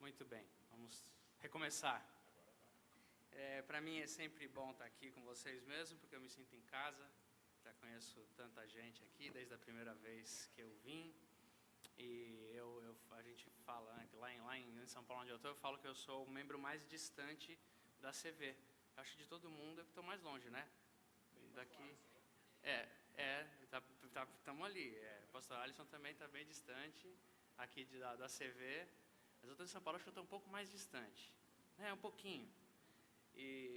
Muito bem, vamos recomeçar. Para mim é sempre bom estar aqui com vocês mesmo, porque eu me sinto em casa. Já conheço tanta gente aqui desde a primeira vez que eu vim. E a gente fala, né, que lá em São Paulo, onde eu estou, eu falo que eu sou o membro mais distante da CV. Acho que de todo mundo eu que estou mais longe, né? Daqui. Estamos ali. O pastor Alisson também está bem distante aqui da CV. Mas eu estou em São Paulo, acho que eu estou um pouco mais distante. Um pouquinho.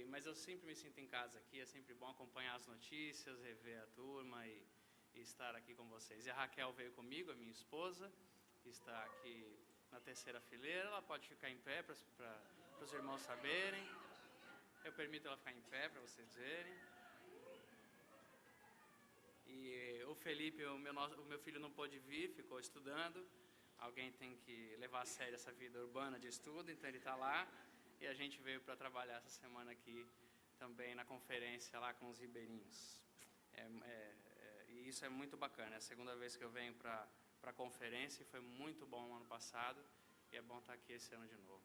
Mas eu sempre me sinto em casa aqui, é sempre bom acompanhar as notícias, rever a turma e estar aqui com vocês. E a Raquel veio comigo, a minha esposa, que está aqui na terceira fileira. Ela pode ficar em pé para os irmãos saberem. Eu permito ela ficar em pé para vocês verem. E o Felipe, o meu filho não pôde vir, ficou estudando. Alguém tem que levar a sério essa vida urbana de estudo, então ele está lá. E a gente veio para trabalhar essa semana aqui também na conferência lá com os ribeirinhos. E isso é muito bacana. É a segunda vez que eu venho para a conferência e foi muito bom no ano passado. E é bom estar aqui esse ano de novo.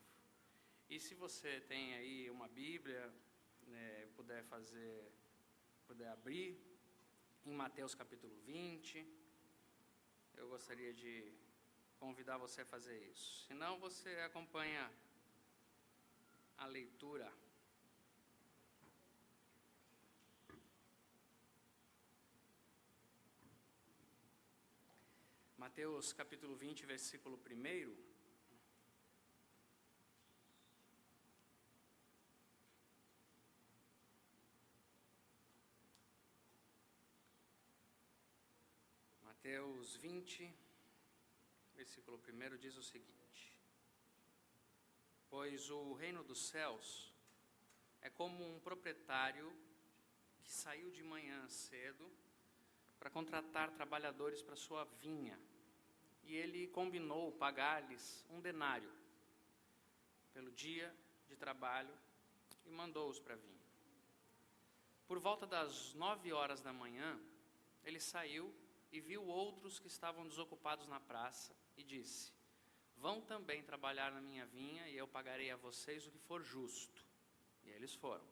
E se você tem aí uma Bíblia, puder abrir em Mateus capítulo 20, eu gostaria de convidar você a fazer isso. Se não, você acompanha a leitura. Mateus capítulo 20, versículo 1. Mateus 20, versículo 1 diz o seguinte: Pois o reino dos céus é como um proprietário que saiu de manhã cedo para contratar trabalhadores para sua vinha, e ele combinou pagar-lhes 1 denário pelo dia de trabalho e mandou-os para a vinha. Por volta das 9 horas da manhã, ele saiu e viu outros que estavam desocupados na praça e disse: Vão também trabalhar na minha vinha e eu pagarei a vocês o que for justo. E eles foram.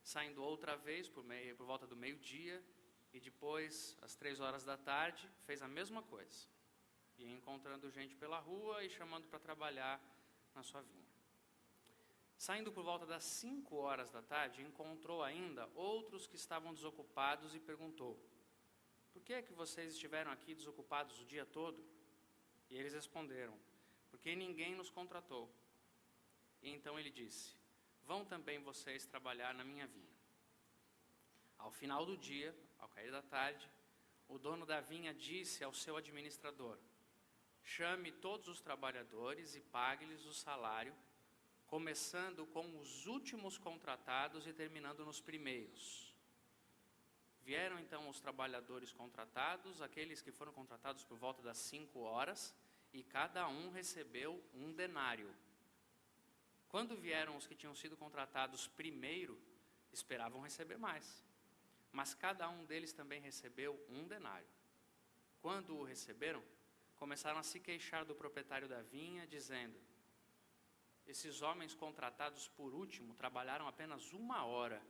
Saindo outra vez por volta do meio-dia e depois às 3 horas da tarde, fez a mesma coisa. E encontrando gente pela rua e chamando para trabalhar na sua vinha. Saindo por volta das 5 horas da tarde, encontrou ainda outros que estavam desocupados e perguntou: Por que é que vocês estiveram aqui desocupados o dia todo? E eles responderam: Porque ninguém nos contratou. E então ele disse: Vão também vocês trabalhar na minha vinha. Ao final do dia, ao cair da tarde, o dono da vinha disse ao seu administrador: Chame todos os trabalhadores e pague-lhes o salário, começando com os últimos contratados e terminando nos primeiros. Vieram então os trabalhadores contratados, aqueles que foram contratados por volta das 5 horas, e cada um recebeu 1 denário. Quando vieram os que tinham sido contratados primeiro, esperavam receber mais. Mas cada um deles também recebeu 1 denário. Quando o receberam, começaram a se queixar do proprietário da vinha, dizendo: Esses homens contratados por último trabalharam apenas 1 hora,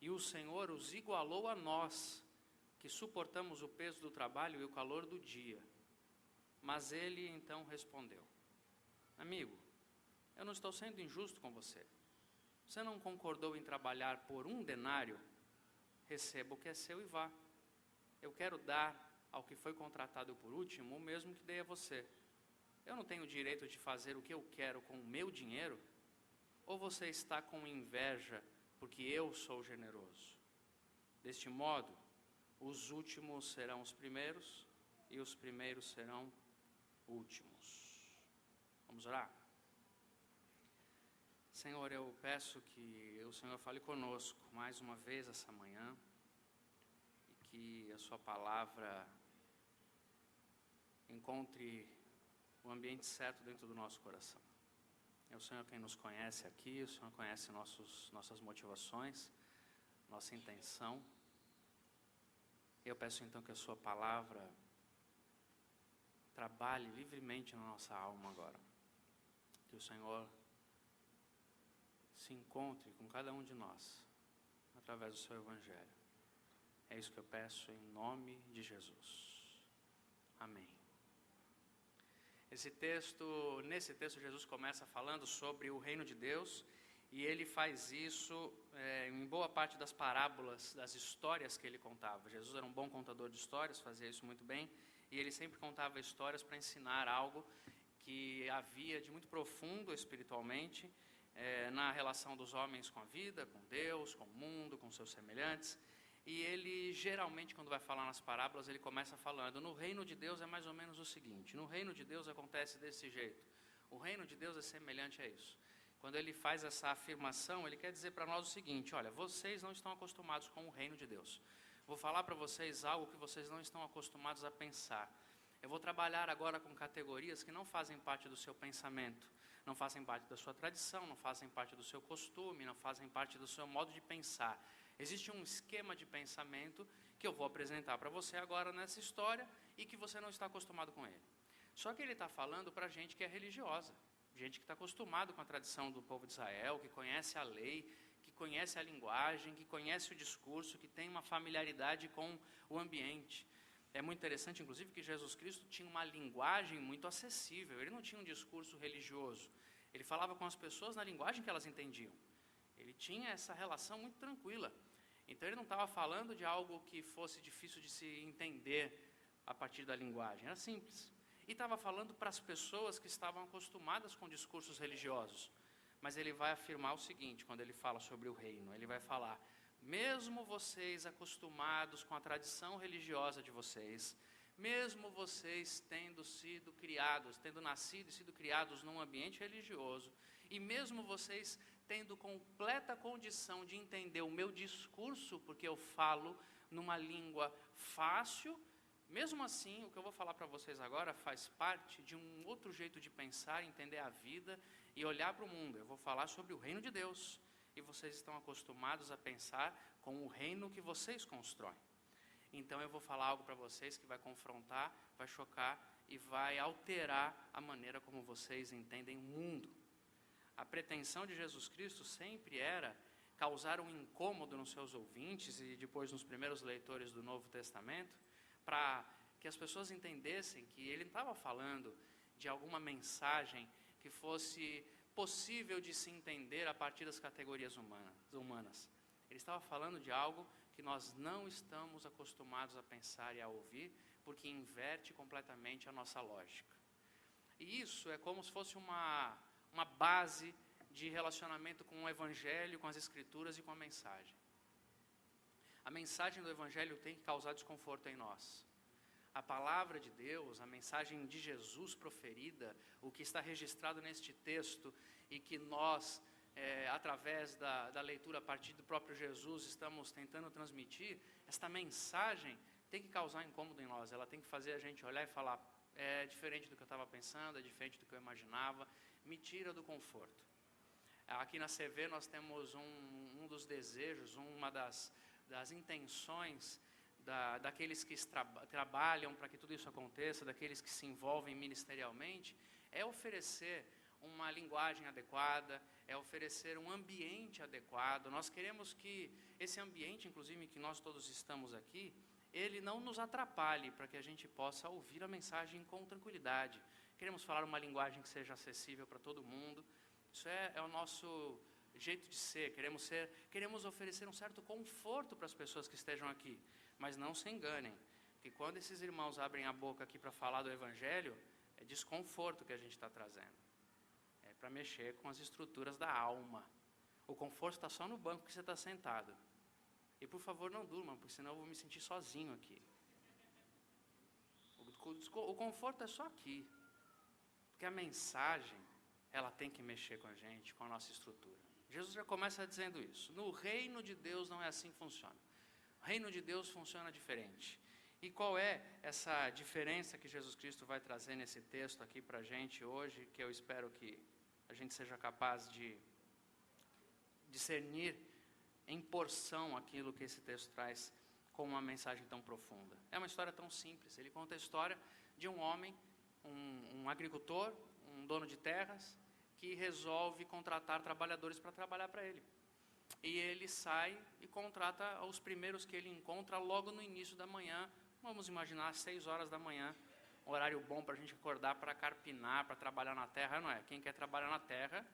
e o Senhor os igualou a nós, que suportamos o peso do trabalho e o calor do dia. Mas ele então respondeu: Amigo, eu não estou sendo injusto com você. Você não concordou em trabalhar por 1 denário? Receba o que é seu e vá. Eu quero dar ao que foi contratado por último o mesmo que dei a você. Eu não tenho o direito de fazer o que eu quero com o meu dinheiro? Ou você está com inveja porque eu sou generoso? Deste modo, os últimos serão os primeiros e os primeiros serão últimos. Vamos orar? Senhor, eu peço que o Senhor fale conosco mais uma vez essa manhã e que a sua palavra encontre o ambiente certo dentro do nosso coração. É o Senhor quem nos conhece aqui, o Senhor conhece nossas motivações, nossa intenção. Eu peço então que a sua palavra trabalhe livremente na nossa alma agora. Que o Senhor se encontre com cada um de nós através do seu Evangelho. É isso que eu peço em nome de Jesus. Amém. Nesse texto Jesus começa falando sobre o reino de Deus, e ele faz isso em boa parte das parábolas, das histórias que ele contava. Jesus era um bom contador de histórias, fazia isso muito bem, e ele sempre contava histórias para ensinar algo que havia de muito profundo espiritualmente na relação dos homens com a vida, com Deus, com o mundo, com seus semelhantes. E ele, geralmente, quando vai falar nas parábolas, ele começa falando: no reino de Deus é mais ou menos o seguinte, no reino de Deus acontece desse jeito, o reino de Deus é semelhante a isso. Quando ele faz essa afirmação, ele quer dizer para nós o seguinte: olha, vocês não estão acostumados com o reino de Deus. Vou falar para vocês algo que vocês não estão acostumados a pensar. Eu vou trabalhar agora com categorias que não fazem parte do seu pensamento, não fazem parte da sua tradição, não fazem parte do seu costume, não fazem parte do seu modo de pensar. Existe um esquema de pensamento que eu vou apresentar para você agora nessa história e que você não está acostumado com ele. Só que ele está falando para gente que é religiosa, gente que está acostumado com a tradição do povo de Israel, que conhece a lei, que conhece a linguagem, que conhece o discurso, que tem uma familiaridade com o ambiente. É muito interessante, inclusive, que Jesus Cristo tinha uma linguagem muito acessível. Ele não tinha um discurso religioso. Ele falava com as pessoas na linguagem que elas entendiam. Ele tinha essa relação muito tranquila. Então, ele não estava falando de algo que fosse difícil de se entender a partir da linguagem. Era simples. E estava falando para as pessoas que estavam acostumadas com discursos religiosos. Mas ele vai afirmar o seguinte, quando ele fala sobre o reino. Ele vai falar: mesmo vocês acostumados com a tradição religiosa de vocês, mesmo vocês tendo sido criados, tendo nascido e sido criados num ambiente religioso, e mesmo vocês tendo completa condição de entender o meu discurso, porque eu falo numa língua fácil, mesmo assim, o que eu vou falar para vocês agora faz parte de um outro jeito de pensar, entender a vida e olhar para o mundo. Eu vou falar sobre o reino de Deus. E vocês estão acostumados a pensar com o reino que vocês constroem. Então eu vou falar algo para vocês que vai confrontar, vai chocar e vai alterar a maneira como vocês entendem o mundo. A pretensão de Jesus Cristo sempre era causar um incômodo nos seus ouvintes e depois nos primeiros leitores do Novo Testamento, para que as pessoas entendessem que ele não estava falando de alguma mensagem que fosse possível de se entender a partir das categorias humanas. Ele estava falando de algo que nós não estamos acostumados a pensar e a ouvir, porque inverte completamente a nossa lógica. E isso é como se fosse uma base de relacionamento com o Evangelho, com as Escrituras e com a mensagem. A mensagem do Evangelho tem que causar desconforto em nós. A palavra de Deus, a mensagem de Jesus proferida, o que está registrado neste texto e que nós, através da leitura a partir do próprio Jesus, estamos tentando transmitir, esta mensagem tem que causar incômodo em nós, ela tem que fazer a gente olhar e falar: é diferente do que eu estava pensando, é diferente do que eu imaginava, me tira do conforto. Aqui na CV nós temos um dos desejos, uma das intenções daqueles que trabalham para que tudo isso aconteça, daqueles que se envolvem ministerialmente, é oferecer uma linguagem adequada, é oferecer um ambiente adequado. Nós queremos que esse ambiente, inclusive que nós todos estamos aqui, ele não nos atrapalhe, para que a gente possa ouvir a mensagem com tranquilidade. Queremos falar uma linguagem que seja acessível para todo mundo. Isso é o nosso jeito de ser. Queremos oferecer um certo conforto para as pessoas que estejam aqui. Mas não se enganem, que quando esses irmãos abrem a boca aqui para falar do Evangelho, é desconforto que a gente está trazendo. É para mexer com as estruturas da alma. O conforto está só no banco que você está sentado. E por favor não durmam, porque senão eu vou me sentir sozinho aqui. O conforto é só aqui. Porque a mensagem, ela tem que mexer com a gente, com a nossa estrutura. Jesus já começa dizendo isso. No reino de Deus não é assim que funciona. O reino de Deus funciona diferente. E qual é essa diferença que Jesus Cristo vai trazer nesse texto aqui para a gente hoje, que eu espero que a gente seja capaz de discernir em porção aquilo que esse texto traz com uma mensagem tão profunda. É uma história tão simples. Ele conta a história de um homem, um agricultor, um dono de terras, que resolve contratar trabalhadores para trabalhar para ele. E ele sai e contrata os primeiros que ele encontra logo no início da manhã. Vamos imaginar 6 horas da manhã, um horário bom para a gente acordar para carpinar, para trabalhar na terra, não é? Quem quer trabalhar na terra,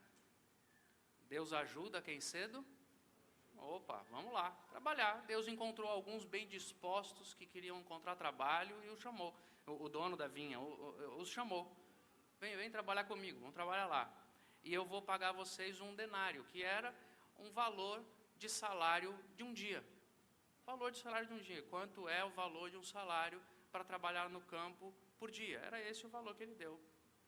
Deus ajuda quem cedo? Opa, vamos lá, trabalhar. Deus encontrou alguns bem dispostos que queriam encontrar trabalho e o chamou. O dono da vinha os chamou. Vem trabalhar comigo, vamos trabalhar lá. E eu vou pagar vocês um denário, que era um valor de salário de um dia. Valor de salário de um dia. Quanto é o valor de um salário para trabalhar no campo por dia? Era esse o valor que ele deu.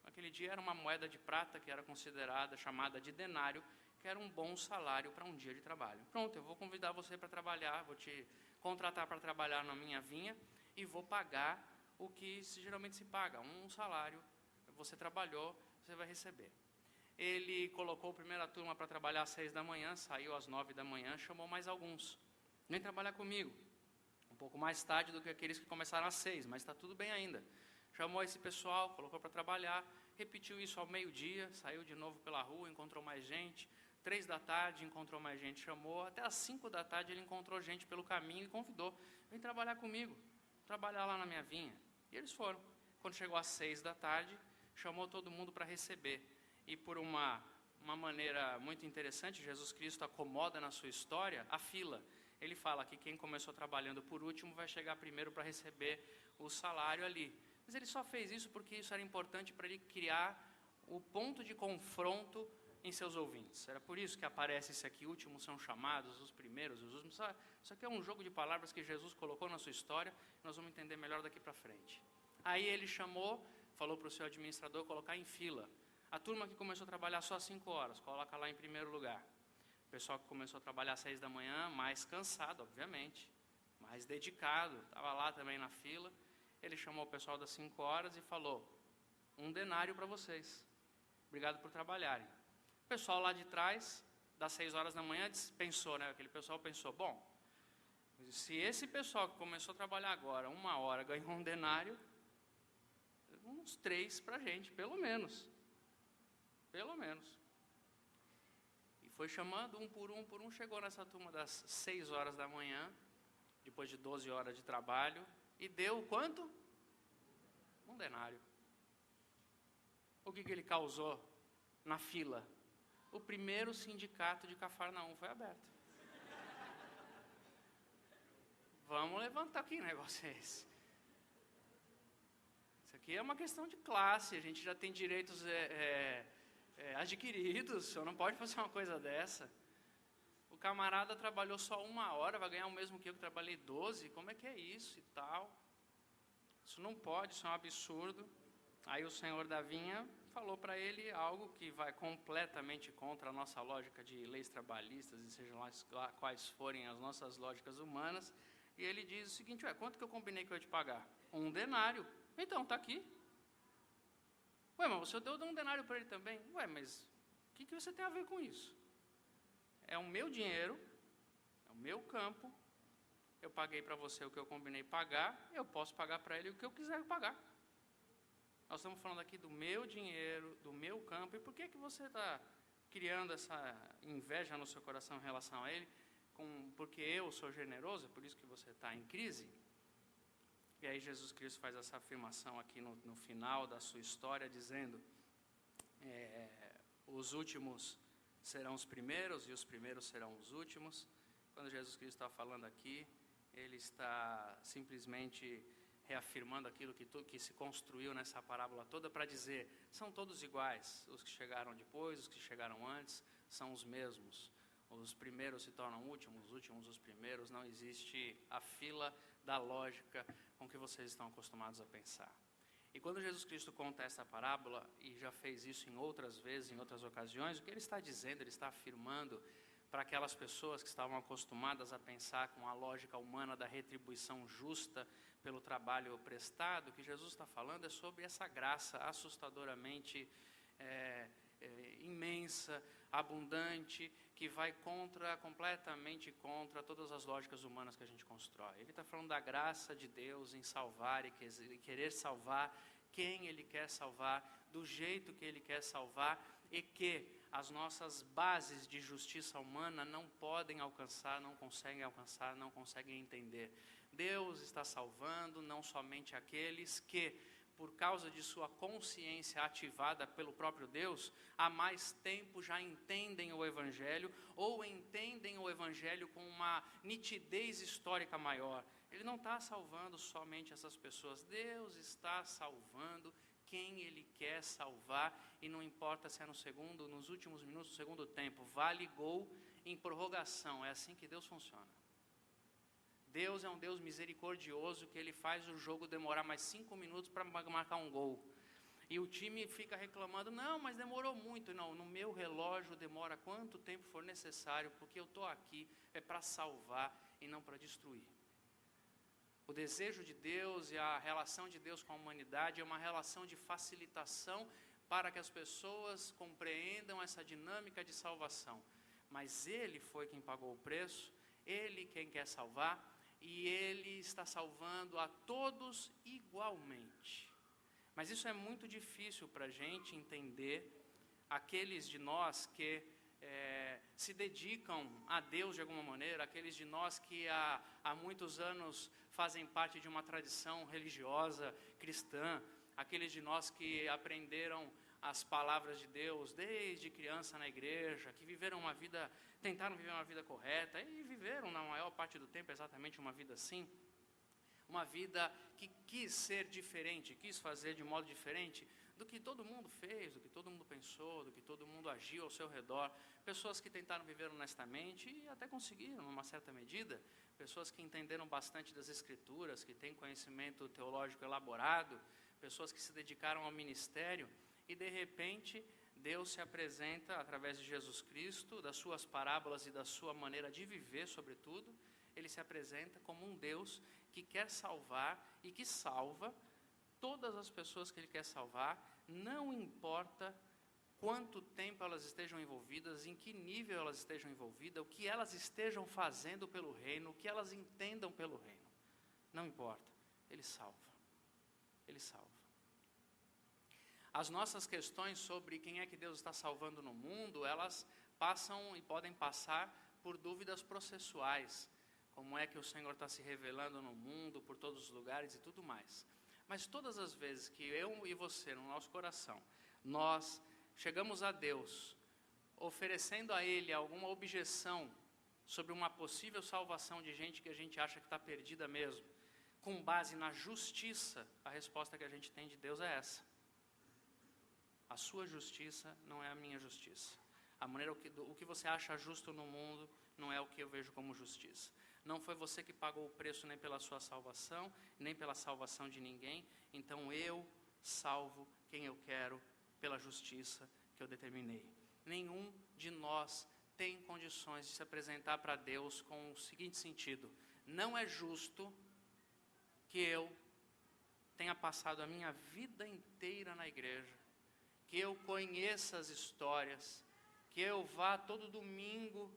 Aquele dia era uma moeda de prata que era considerada, chamada de denário, que era um bom salário para um dia de trabalho. Pronto, eu vou convidar você para trabalhar, vou te contratar para trabalhar na minha vinha e vou pagar o que geralmente se paga, um salário. Você trabalhou, você vai receber. Ele colocou a primeira turma para trabalhar às 6 da manhã, saiu às 9 da manhã, chamou mais alguns. Vem trabalhar comigo. Um pouco mais tarde do que aqueles que começaram às 6, mas está tudo bem ainda. Chamou esse pessoal, colocou para trabalhar, repetiu isso ao meio-dia, saiu de novo pela rua, encontrou mais gente. 3 da tarde encontrou mais gente, chamou. Até às 5 da tarde ele encontrou gente pelo caminho e convidou. Vem trabalhar comigo, trabalhar lá na minha vinha. E eles foram. Quando chegou às 6 da tarde, chamou todo mundo para receber. E por uma maneira muito interessante, Jesus Cristo acomoda na sua história a fila. Ele fala que quem começou trabalhando por último vai chegar primeiro para receber o salário ali. Mas ele só fez isso porque isso era importante para ele criar o ponto de confronto em seus ouvintes. Era por isso que aparece esse aqui, últimos são chamados, os primeiros, os últimos. Isso aqui é um jogo de palavras que Jesus colocou na sua história, nós vamos entender melhor daqui para frente. Aí ele chamou, falou para o seu administrador colocar em fila. A turma que começou a trabalhar só às 5 horas, coloca lá em primeiro lugar. O pessoal que começou a trabalhar às 6 da manhã, mais cansado, obviamente, mais dedicado, estava lá também na fila. Ele chamou o pessoal das 5 horas e falou, um denário para vocês, obrigado por trabalharem. O pessoal lá de trás, das 6 horas da manhã, pensou, né? Aquele pessoal pensou, bom, se esse pessoal que começou a trabalhar agora, 1 hora, ganhou um denário, uns 3 para a gente, pelo menos. Pelo menos. E foi chamando um por um, chegou nessa turma das 6 horas da manhã, depois de 12 horas de trabalho, e deu quanto? Um denário. O que ele causou na fila? O primeiro sindicato de Cafarnaum foi aberto. Vamos levantar aqui, negócio é esse. Isso aqui é uma questão de classe, a gente já tem direitos adquiridos, o senhor não pode fazer uma coisa dessa. O camarada trabalhou só 1 hora, vai ganhar o mesmo que eu trabalhei 12, como é que é isso e tal? Isso não pode, isso é um absurdo. Aí o senhor da vinha falou para ele algo que vai completamente contra a nossa lógica de leis trabalhistas, e sejam lá quais forem as nossas lógicas humanas, e ele diz o seguinte, quanto que eu combinei que eu ia te pagar? Um denário. Então, está aqui. Mas você deu um denário para ele também? Mas o que você tem a ver com isso? É o meu dinheiro, é o meu campo, eu paguei para você o que eu combinei pagar, eu posso pagar para ele o que eu quiser pagar. Nós estamos falando aqui do meu dinheiro, do meu campo, e por que você está criando essa inveja no seu coração em relação a ele? Porque eu sou generoso, é por isso que você está em crise? E aí Jesus Cristo faz essa afirmação aqui no final da sua história, dizendo, os últimos serão os primeiros e os primeiros serão os últimos. Quando Jesus Cristo está falando aqui, ele está simplesmente reafirmando aquilo que se construiu nessa parábola toda para dizer, são todos iguais, os que chegaram depois, os que chegaram antes, são os mesmos. Os primeiros se tornam últimos, os últimos os primeiros, não existe a fila da lógica com que vocês estão acostumados a pensar. E quando Jesus Cristo conta essa parábola, e já fez isso em outras vezes, em outras ocasiões, o que ele está dizendo, ele está afirmando para aquelas pessoas que estavam acostumadas a pensar com a lógica humana da retribuição justa pelo trabalho prestado, o que Jesus está falando é sobre essa graça assustadoramente imensa, abundante, que vai completamente contra todas as lógicas humanas que a gente constrói. Ele está falando da graça de Deus em salvar e querer salvar quem Ele quer salvar, do jeito que Ele quer salvar, e que as nossas bases de justiça humana não podem alcançar, não conseguem entender. Deus está salvando não somente aqueles que, por causa de sua consciência ativada pelo próprio Deus, há mais tempo já entendem o Evangelho, ou entendem o Evangelho com uma nitidez histórica maior. Ele não está salvando somente essas pessoas, Deus está salvando quem Ele quer salvar, e não importa se é nos últimos minutos do segundo tempo, vale gol em prorrogação, é assim que Deus funciona. Deus é um Deus misericordioso, que Ele faz o jogo demorar mais 5 minutos para marcar um gol. E o time fica reclamando, não, mas demorou muito. Não, no meu relógio demora quanto tempo for necessário, porque eu estou aqui é para salvar e não para destruir. O desejo de Deus e a relação de Deus com a humanidade é uma relação de facilitação para que as pessoas compreendam essa dinâmica de salvação. Mas Ele foi quem pagou o preço, Ele quem quer salvar, e Ele está salvando a todos igualmente. Mas isso é muito difícil para a gente entender. Aqueles de nós que se dedicam a Deus de alguma maneira, aqueles de nós que há muitos anos fazem parte de uma tradição religiosa cristã, aqueles de nós que aprenderam as palavras de Deus desde criança na igreja, que tentaram viver uma vida correta e viveram na maior parte do tempo exatamente uma vida assim, uma vida que quis ser diferente, quis fazer de modo diferente do que todo mundo fez, do que todo mundo pensou, do que todo mundo agiu ao seu redor. Pessoas que tentaram viver honestamente e até conseguiram, numa certa medida. Pessoas que entenderam bastante das Escrituras, que têm conhecimento teológico elaborado. Pessoas que se dedicaram ao ministério. E, de repente, Deus se apresenta, através de Jesus Cristo, das suas parábolas e da sua maneira de viver, sobretudo. Ele se apresenta como um Deus que quer salvar e que salva todas as pessoas que Ele quer salvar, não importa quanto tempo elas estejam envolvidas, em que nível elas estejam envolvidas, o que elas estejam fazendo pelo reino, o que elas entendam pelo reino. Não importa, Ele salva. Ele salva. As nossas questões sobre quem é que Deus está salvando no mundo, elas passam e podem passar por dúvidas processuais. Como é que o Senhor está se revelando no mundo, por todos os lugares e tudo mais. Mas todas as vezes que eu e você, no nosso coração, nós chegamos a Deus, oferecendo a Ele alguma objeção sobre uma possível salvação de gente que a gente acha que está perdida mesmo, com base na justiça, a resposta que a gente tem de Deus é essa. A sua justiça não é a minha justiça. A maneira, o que você acha justo no mundo não é o que eu vejo como justiça. Não foi você que pagou o preço nem pela sua salvação, nem pela salvação de ninguém. Então eu salvo quem eu quero pela justiça que eu determinei. Nenhum de nós tem condições de se apresentar para Deus com o seguinte sentido: não é justo que eu tenha passado a minha vida inteira na igreja, que eu conheça as histórias, que eu vá todo domingo,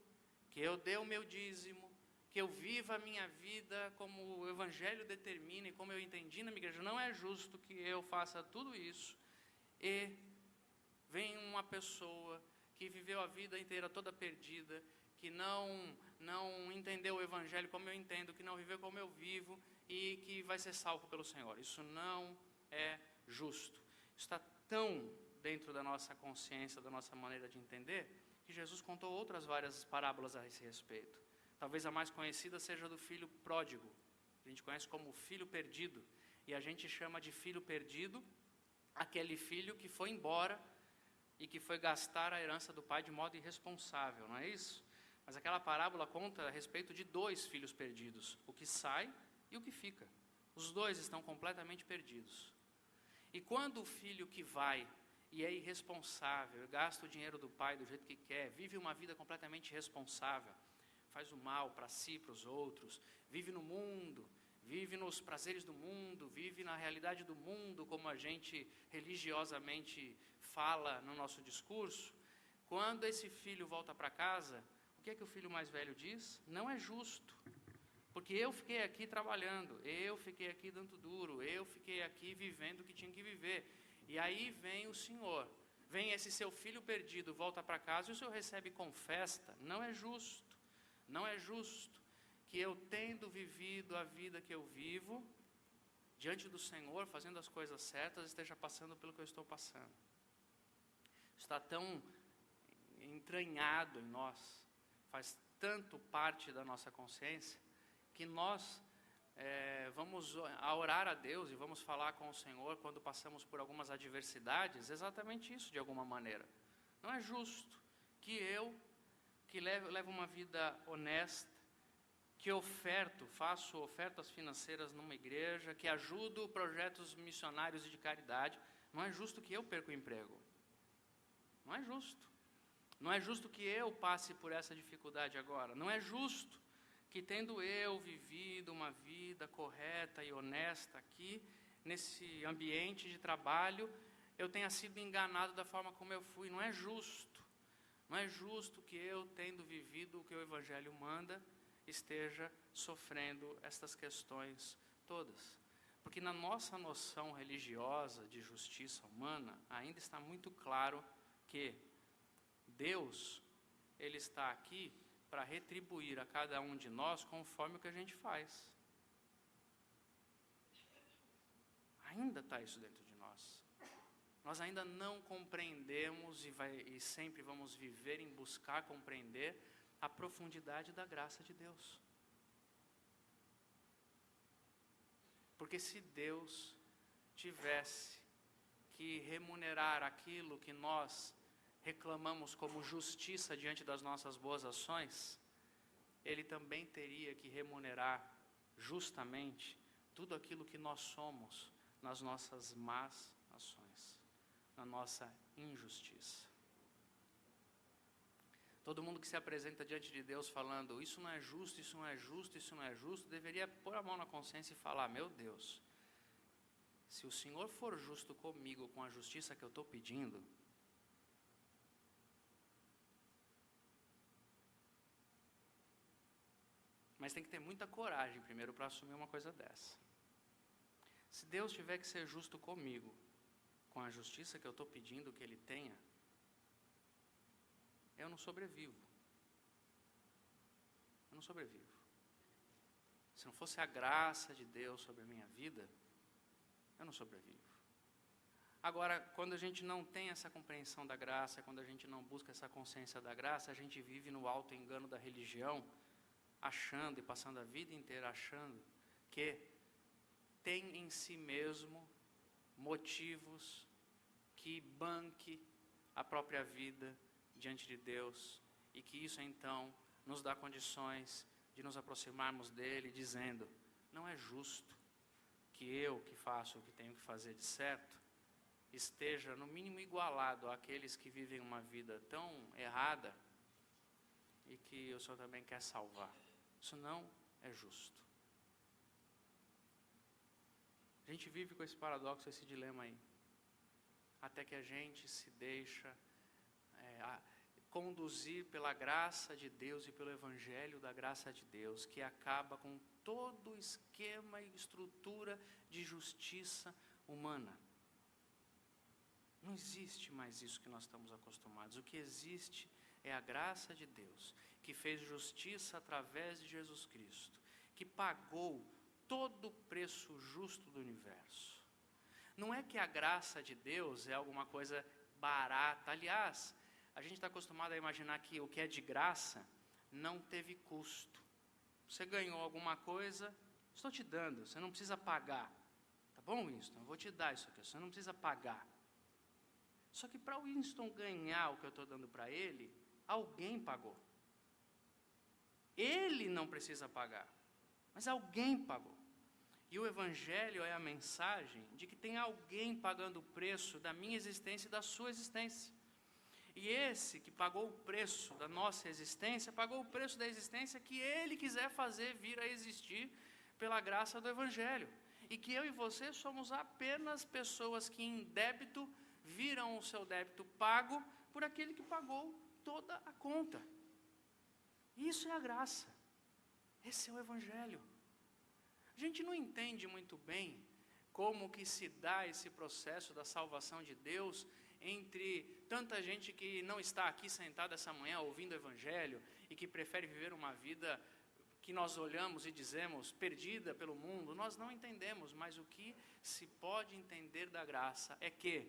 que eu dê o meu dízimo, que eu viva a minha vida como o Evangelho determina e como eu entendi na minha igreja. Não é justo que eu faça tudo isso e vem uma pessoa que viveu a vida inteira toda perdida, que não entendeu o Evangelho como eu entendo, que não viveu como eu vivo e que vai ser salvo pelo Senhor. Isso não é justo. Está tão dentro da nossa consciência, da nossa maneira de entender, que Jesus contou outras várias parábolas a esse respeito. Talvez a mais conhecida seja do filho pródigo. A gente conhece como filho perdido. E a gente chama de filho perdido aquele filho que foi embora e que foi gastar a herança do pai de modo irresponsável, não é isso? Mas aquela parábola conta a respeito de 2 filhos perdidos, o que sai e o que fica. Os 2 estão completamente perdidos. E quando o filho que vai e é irresponsável, gasta o dinheiro do pai do jeito que quer, vive uma vida completamente irresponsável, faz o mal para si, para os outros, vive no mundo, vive nos prazeres do mundo, vive na realidade do mundo, como a gente religiosamente fala no nosso discurso. Quando esse filho volta para casa, o que é que o filho mais velho diz? Não é justo, porque eu fiquei aqui trabalhando, eu fiquei aqui dando duro, eu fiquei aqui vivendo o que tinha que viver. E aí vem o Senhor, Vem esse seu filho perdido, volta para casa e o Senhor recebe com festa. Não é justo. Não é justo que eu, tendo vivido a vida que eu vivo, diante do Senhor, fazendo as coisas certas, esteja passando pelo que eu estou passando. Está tão entranhado em nós, faz tanto parte da nossa consciência, que nós vamos a orar a Deus e vamos falar com o Senhor quando passamos por algumas adversidades, exatamente isso de alguma maneira. Não é justo que eu, que levo uma vida honesta, que faço ofertas financeiras numa igreja, que ajudo projetos missionários e de caridade, não é justo que eu perca o emprego. Não é justo. Não é justo que eu passe por essa dificuldade agora. Não é justo que, tendo eu vivido uma vida correta e honesta aqui, nesse ambiente de trabalho, eu tenha sido enganado da forma como eu fui. Não é justo. Não é justo que eu, tendo vivido o que o Evangelho manda, esteja sofrendo estas questões todas. Porque na nossa noção religiosa de justiça humana, ainda está muito claro que Deus, Ele está aqui para retribuir a cada um de nós conforme o que a gente faz. Ainda está isso dentro de nós. Nós ainda não compreendemos e sempre vamos viver em buscar compreender a profundidade da graça de Deus. Porque se Deus tivesse que remunerar aquilo que nós reclamamos como justiça diante das nossas boas ações, Ele também teria que remunerar justamente tudo aquilo que nós somos nas nossas más ações, na nossa injustiça. Todo mundo que se apresenta diante de Deus falando, isso não é justo, isso não é justo, isso não é justo, deveria pôr a mão na consciência e falar, meu Deus, se o Senhor for justo comigo com a justiça que eu estou pedindo, mas tem que ter muita coragem primeiro para assumir uma coisa dessa. Se Deus tiver que ser justo comigo com a justiça que eu estou pedindo que Ele tenha, eu não sobrevivo. Eu não sobrevivo. Se não fosse a graça de Deus sobre a minha vida, eu não sobrevivo. Agora, quando a gente não tem essa compreensão da graça, quando a gente não busca essa consciência da graça, a gente vive no alto engano da religião, achando e passando a vida inteira achando que tem em si mesmo motivos que banque a própria vida diante de Deus, e que isso então nos dá condições de nos aproximarmos dele, dizendo, não é justo que eu, que faço o que tenho que fazer de certo, esteja no mínimo igualado àqueles que vivem uma vida tão errada e que o Senhor também quer salvar. Isso não é justo. A gente vive com esse paradoxo, esse dilema aí, até que a gente se deixa conduzir pela graça de Deus e pelo Evangelho da graça de Deus, que acaba com todo o esquema e estrutura de justiça humana. Não existe mais isso que nós estamos acostumados. O que existe é a graça de Deus, que fez justiça através de Jesus Cristo, que pagou todo o preço justo do universo. Não é que a graça de Deus é alguma coisa barata. Aliás, a gente está acostumado a imaginar que o que é de graça não teve custo. Você ganhou alguma coisa, estou te dando, você não precisa pagar. Tá bom, Winston? Eu vou te dar isso aqui, você não precisa pagar. Só que para o Winston ganhar o que eu estou dando para ele, alguém pagou. Ele não precisa pagar, mas alguém pagou. E o Evangelho é a mensagem de que tem alguém pagando o preço da minha existência e da sua existência. E esse que pagou o preço da nossa existência, pagou o preço da existência que Ele quiser fazer vir a existir pela graça do Evangelho. E que eu e você somos apenas pessoas que em débito viram o seu débito pago por aquele que pagou toda a conta. Isso é a graça. Esse é o Evangelho. A gente não entende muito bem como que se dá esse processo da salvação de Deus entre tanta gente que não está aqui sentada essa manhã ouvindo o Evangelho e que prefere viver uma vida que nós olhamos e dizemos perdida pelo mundo. Nós não entendemos, mas o que se pode entender da graça é que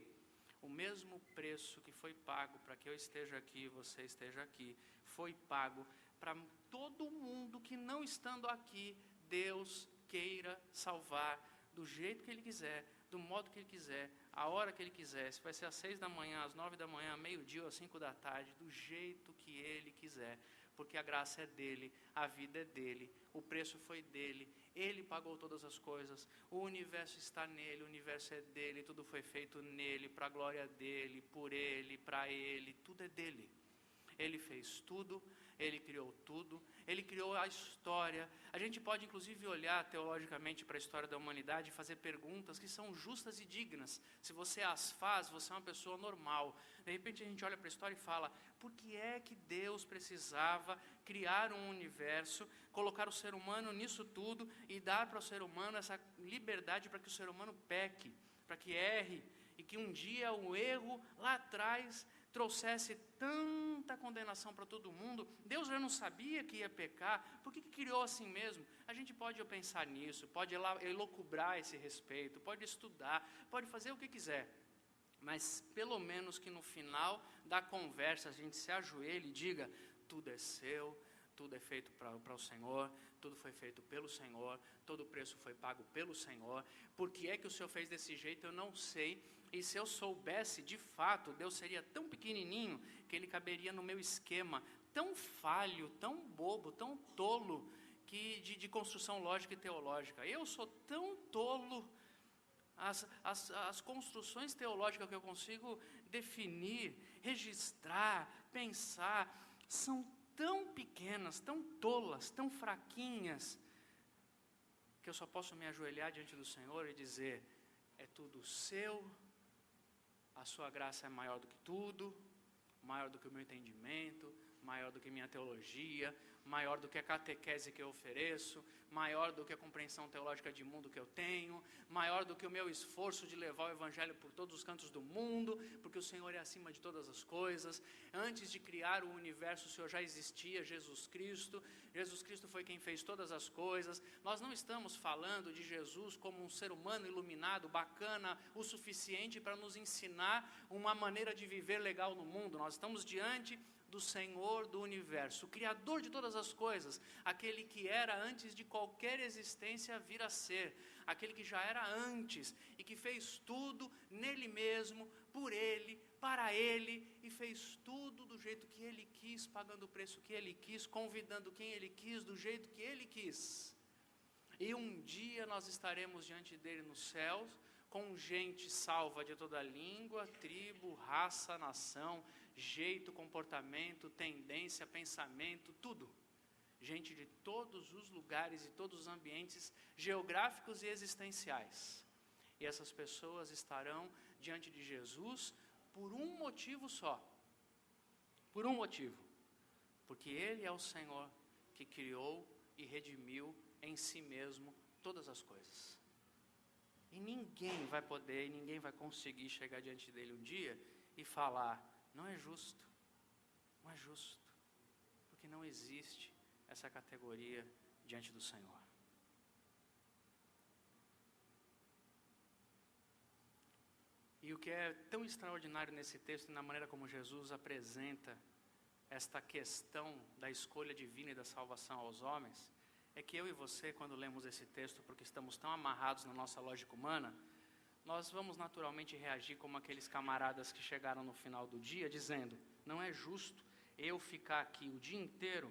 o mesmo preço que foi pago para que eu esteja aqui, você esteja aqui, foi pago para todo mundo que não estando aqui, Deus queira salvar do jeito que Ele quiser, do modo que Ele quiser, a hora que Ele quiser, se vai ser às 6 da manhã, às 9 da manhã, meio-dia ou às 5 da tarde, do jeito que Ele quiser, porque a graça é dEle, a vida é dEle, o preço foi dEle, Ele pagou todas as coisas, o universo está nele, o universo é dEle, tudo foi feito nele, para a glória dEle, por Ele, para Ele, tudo é dEle. Ele fez tudo, Ele criou tudo, Ele criou a história. A gente pode inclusive olhar teologicamente para a história da humanidade e fazer perguntas que são justas e dignas. Se você as faz, você é uma pessoa normal. De repente a gente olha para a história e fala, por que é que Deus precisava criar um universo, colocar o ser humano nisso tudo e dar para o ser humano essa liberdade para que o ser humano peque, para que erre, e que um dia o erro lá atrás trouxesse tanta condenação para todo mundo? Deus já não sabia que ia pecar, por que criou assim mesmo? A gente pode pensar nisso, pode elocubrar esse respeito, pode estudar, pode fazer o que quiser, mas pelo menos que no final da conversa a gente se ajoelhe e diga, tudo é seu, tudo é feito para o Senhor, tudo foi feito pelo Senhor, todo o preço foi pago pelo Senhor. Por que é que o Senhor fez desse jeito, eu não sei. E se eu soubesse, de fato, Deus seria tão pequenininho que Ele caberia no meu esquema, tão falho, tão bobo, tão tolo, que de construção lógica e teológica. Eu sou tão tolo, as construções teológicas que eu consigo definir, registrar, pensar, são tão pequenas, tão tolas, tão fraquinhas, que eu só posso me ajoelhar diante do Senhor e dizer, é tudo seu, a sua graça é maior do que tudo, maior do que o meu entendimento, maior do que minha teologia, maior do que a catequese que eu ofereço, maior do que a compreensão teológica de mundo que eu tenho, maior do que o meu esforço de levar o Evangelho por todos os cantos do mundo, porque o Senhor é acima de todas as coisas. Antes de criar o universo, o Senhor já existia, Jesus Cristo foi quem fez todas as coisas. Nós não estamos falando de Jesus como um ser humano iluminado, bacana, o suficiente para nos ensinar uma maneira de viver legal no mundo. Nós estamos diante do Senhor do universo, o Criador de todas as coisas, aquele que era antes de qualquer existência vir a ser, aquele que já era antes e que fez tudo nele mesmo, por ele, para ele, e fez tudo do jeito que ele quis, pagando o preço que ele quis, convidando quem ele quis, do jeito que ele quis. E um dia nós estaremos diante dele nos céus, com gente salva de toda língua, tribo, raça, nação, jeito, comportamento, tendência, pensamento, tudo. Gente de todos os lugares e todos os ambientes geográficos e existenciais. E essas pessoas estarão diante de Jesus por um motivo só. Por um motivo. Porque Ele é o Senhor que criou e redimiu em si mesmo todas as coisas. E ninguém vai poder, ninguém vai conseguir chegar diante dele um dia e falar, não é justo, não é justo, porque não existe essa categoria diante do Senhor. E o que é tão extraordinário nesse texto e na maneira como Jesus apresenta esta questão da escolha divina e da salvação aos homens, é que eu e você, quando lemos esse texto, porque estamos tão amarrados na nossa lógica humana, nós vamos naturalmente reagir como aqueles camaradas que chegaram no final do dia, dizendo, não é justo eu ficar aqui o dia inteiro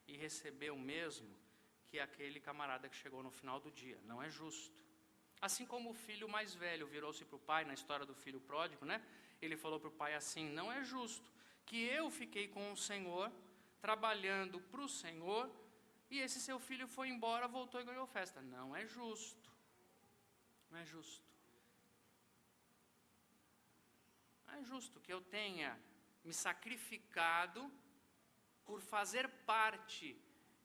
e receber o mesmo que aquele camarada que chegou no final do dia. Não é justo. Assim como o filho mais velho virou-se para o pai, na história do filho pródigo, né? Ele falou para o pai assim, não é justo que eu fiquei com o Senhor, trabalhando para o Senhor, e esse seu filho foi embora, voltou e ganhou festa. Não é justo. Não é justo. Não é justo que eu tenha me sacrificado por fazer parte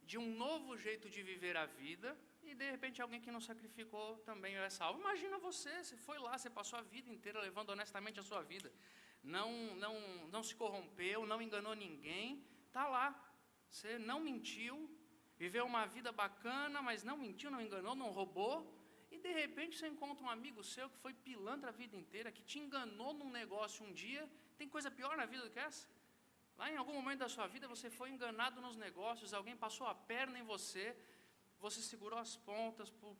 de um novo jeito de viver a vida e de repente alguém que não sacrificou também é salvo. Imagina você foi lá, você passou a vida inteira levando honestamente a sua vida. não se corrompeu, não enganou ninguém, está lá. Você não mentiu, viveu uma vida bacana, mas não mentiu, não enganou, não roubou, e de repente você encontra um amigo seu que foi pilantra a vida inteira, que te enganou num negócio um dia. Tem coisa pior na vida do que essa? Lá em algum momento da sua vida você foi enganado nos negócios, alguém passou a perna em você, você segurou as pontas por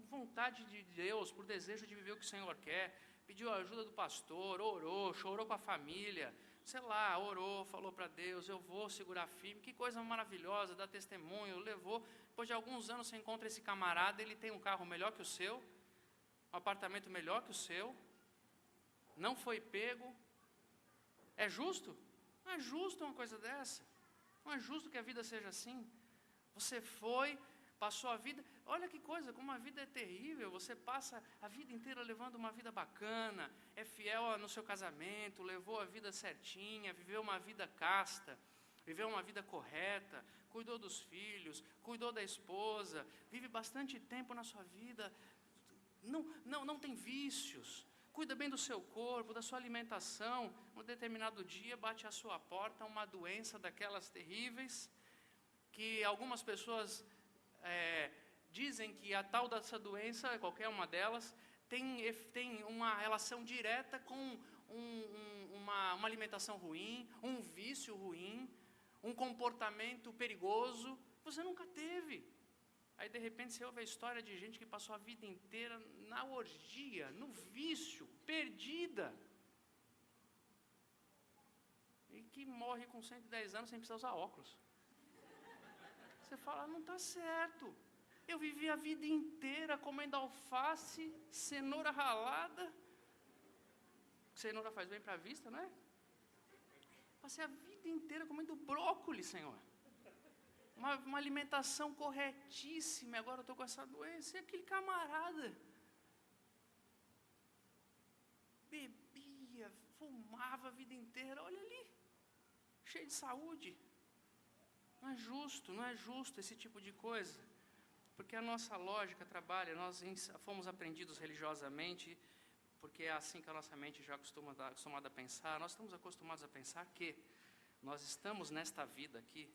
vontade de Deus, por desejo de viver o que o Senhor quer, pediu a ajuda do pastor, orou, chorou com a família, sei lá, orou, falou para Deus, eu vou segurar firme, que coisa maravilhosa, dá testemunho, levou. Depois de alguns anos você encontra esse camarada, ele tem um carro melhor que o seu, um apartamento melhor que o seu, não foi pego. É justo? Não é justo uma coisa dessa. Não é justo que a vida seja assim. Você foi, passou a vida, olha que coisa, como a vida é terrível. Você passa a vida inteira levando uma vida bacana, é fiel no seu casamento, levou a vida certinha, viveu uma vida casta, viveu uma vida correta, cuidou dos filhos, cuidou da esposa, vive bastante tempo na sua vida, não tem vícios, cuida bem do seu corpo, da sua alimentação. Um determinado dia bate à sua porta uma doença daquelas terríveis, que algumas pessoas dizem que a tal dessa doença, qualquer uma delas, tem uma relação direta com uma alimentação ruim, um vício ruim, um comportamento perigoso. Você nunca teve. Aí de repente você ouve a história de gente que passou a vida inteira na orgia, no vício, perdida, e que morre com 110 anos sem precisar usar óculos. Você fala, não está certo. Eu vivi a vida inteira comendo alface, cenoura ralada. Cenoura faz bem para a vista, não é? Passei a vida inteira comendo brócolis, Senhor. Uma alimentação corretíssima, agora eu estou com essa doença. E aquele camarada bebia, fumava a vida inteira, olha ali, cheio de saúde. Não é justo esse tipo de coisa, porque a nossa lógica trabalha, nós fomos aprendidos religiosamente, porque é assim que a nossa mente já acostumada a pensar. Nós estamos acostumados a pensar que nós estamos nesta vida aqui,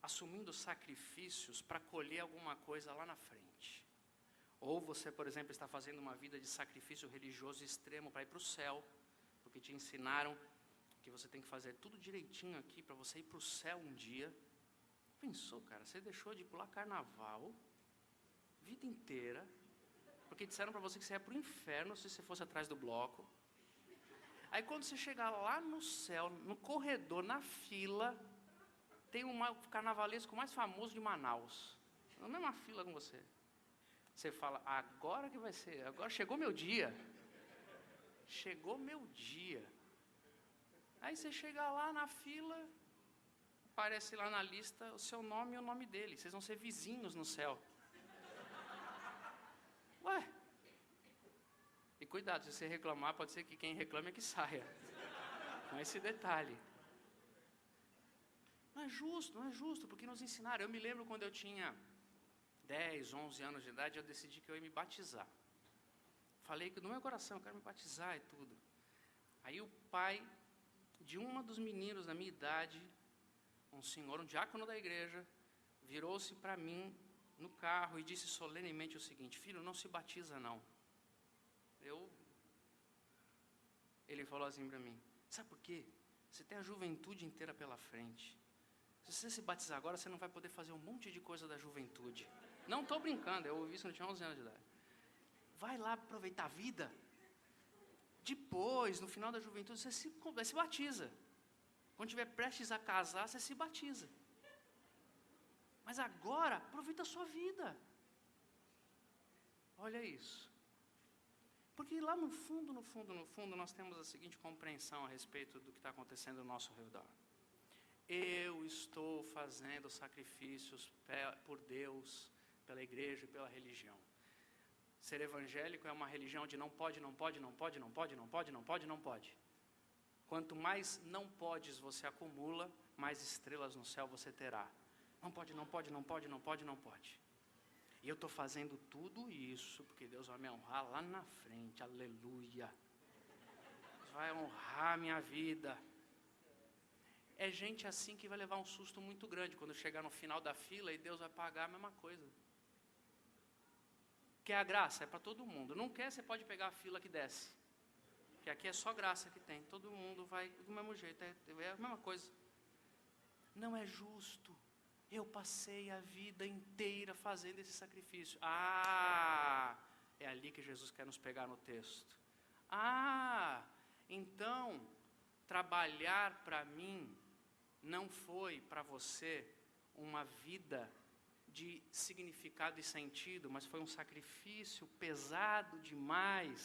assumindo sacrifícios para colher alguma coisa lá na frente. Ou você, por exemplo, está fazendo uma vida de sacrifício religioso extremo para ir para o céu, porque te ensinaram que você tem que fazer tudo direitinho aqui para você ir para o céu um dia. Pensou, cara, você deixou de pular carnaval, vida inteira, porque disseram para você que você ia para o inferno se você fosse atrás do bloco. Aí quando você chegar lá no céu, no corredor, na fila, tem um carnavalesco mais famoso de Manaus, na mesma fila com você. Você fala, agora que vai ser, agora chegou meu dia. Chegou meu dia. Aí você chega lá na fila, aparece lá na lista o seu nome e o nome dele. Vocês vão ser vizinhos no céu. Ué? E cuidado, se você reclamar, pode ser que quem reclame é que saia. Com esse detalhe. Não é justo, porque nos ensinaram. Eu me lembro quando eu tinha 10, 11 anos de idade, eu decidi que eu ia me batizar. Falei que no meu coração, eu quero me batizar e tudo. Aí o pai de um dos meninos da minha idade, um senhor, um diácono da igreja, virou-se para mim no carro e disse solenemente o seguinte: filho, não se batiza não. Ele falou assim para mim, sabe por quê? Você tem a juventude inteira pela frente. Se você se batizar agora, você não vai poder fazer um monte de coisa da juventude. Não estou brincando, eu ouvi isso quando eu tinha 11 anos de idade. Vai lá aproveitar a vida. Depois, no final da juventude, você se batiza. Quando estiver prestes a casar, você se batiza. Mas agora, aproveita a sua vida. Olha isso. Porque lá no fundo, nós temos a seguinte compreensão a respeito do que está acontecendo ao nosso redor. Eu estou fazendo sacrifícios por Deus, pela igreja e pela religião. Ser evangélico é uma religião de não pode. Quanto mais não podes você acumula, mais estrelas no céu você terá. Não pode. E eu estou fazendo tudo isso porque Deus vai me honrar lá na frente. Aleluia. vai honrar a minha vida. É gente assim que vai levar um susto muito grande quando chegar no final da fila e Deus vai pagar a mesma coisa. Quer a graça? É para todo mundo. Não quer, você pode pegar a fila que desce. Porque aqui é só graça que tem. Todo mundo vai do mesmo jeito. É a mesma coisa. Não é justo. Eu passei a vida inteira fazendo esse sacrifício. É ali que Jesus quer nos pegar no texto. Então, trabalhar para mim não foi para você uma vida de significado e sentido, mas foi um sacrifício pesado demais.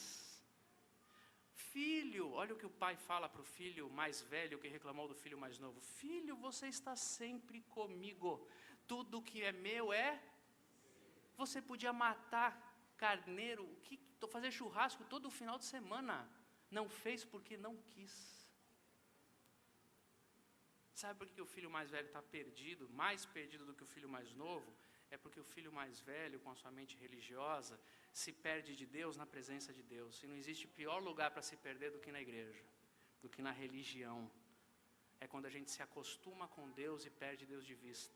Filho, olha o que o pai fala para o filho mais velho que reclamou do filho mais novo. Filho, você está sempre comigo. Tudo que é meu é... Você podia matar carneiro, fazer churrasco todo final de semana. Não fez porque não quis. Sabe por que o filho mais velho está perdido, mais perdido do que o filho mais novo? É porque o filho mais velho, com a sua mente religiosa, se perde de Deus na presença de Deus. E não existe pior lugar para se perder do que na igreja, do que na religião. É quando a gente se acostuma com Deus e perde Deus de vista.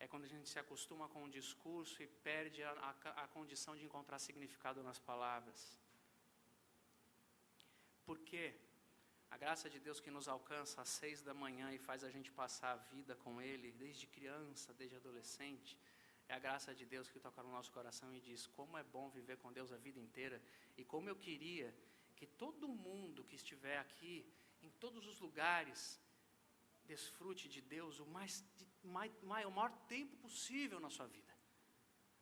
É quando a gente se acostuma com o discurso e perde a condição de encontrar significado nas palavras. Por quê? A graça de Deus que nos alcança às 6 da manhã e faz a gente passar a vida com Ele, desde criança, desde adolescente, é a graça de Deus que toca no nosso coração e diz, como é bom viver com Deus a vida inteira, e como eu queria que todo mundo que estiver aqui, em todos os lugares, desfrute de Deus o maior tempo possível na sua vida.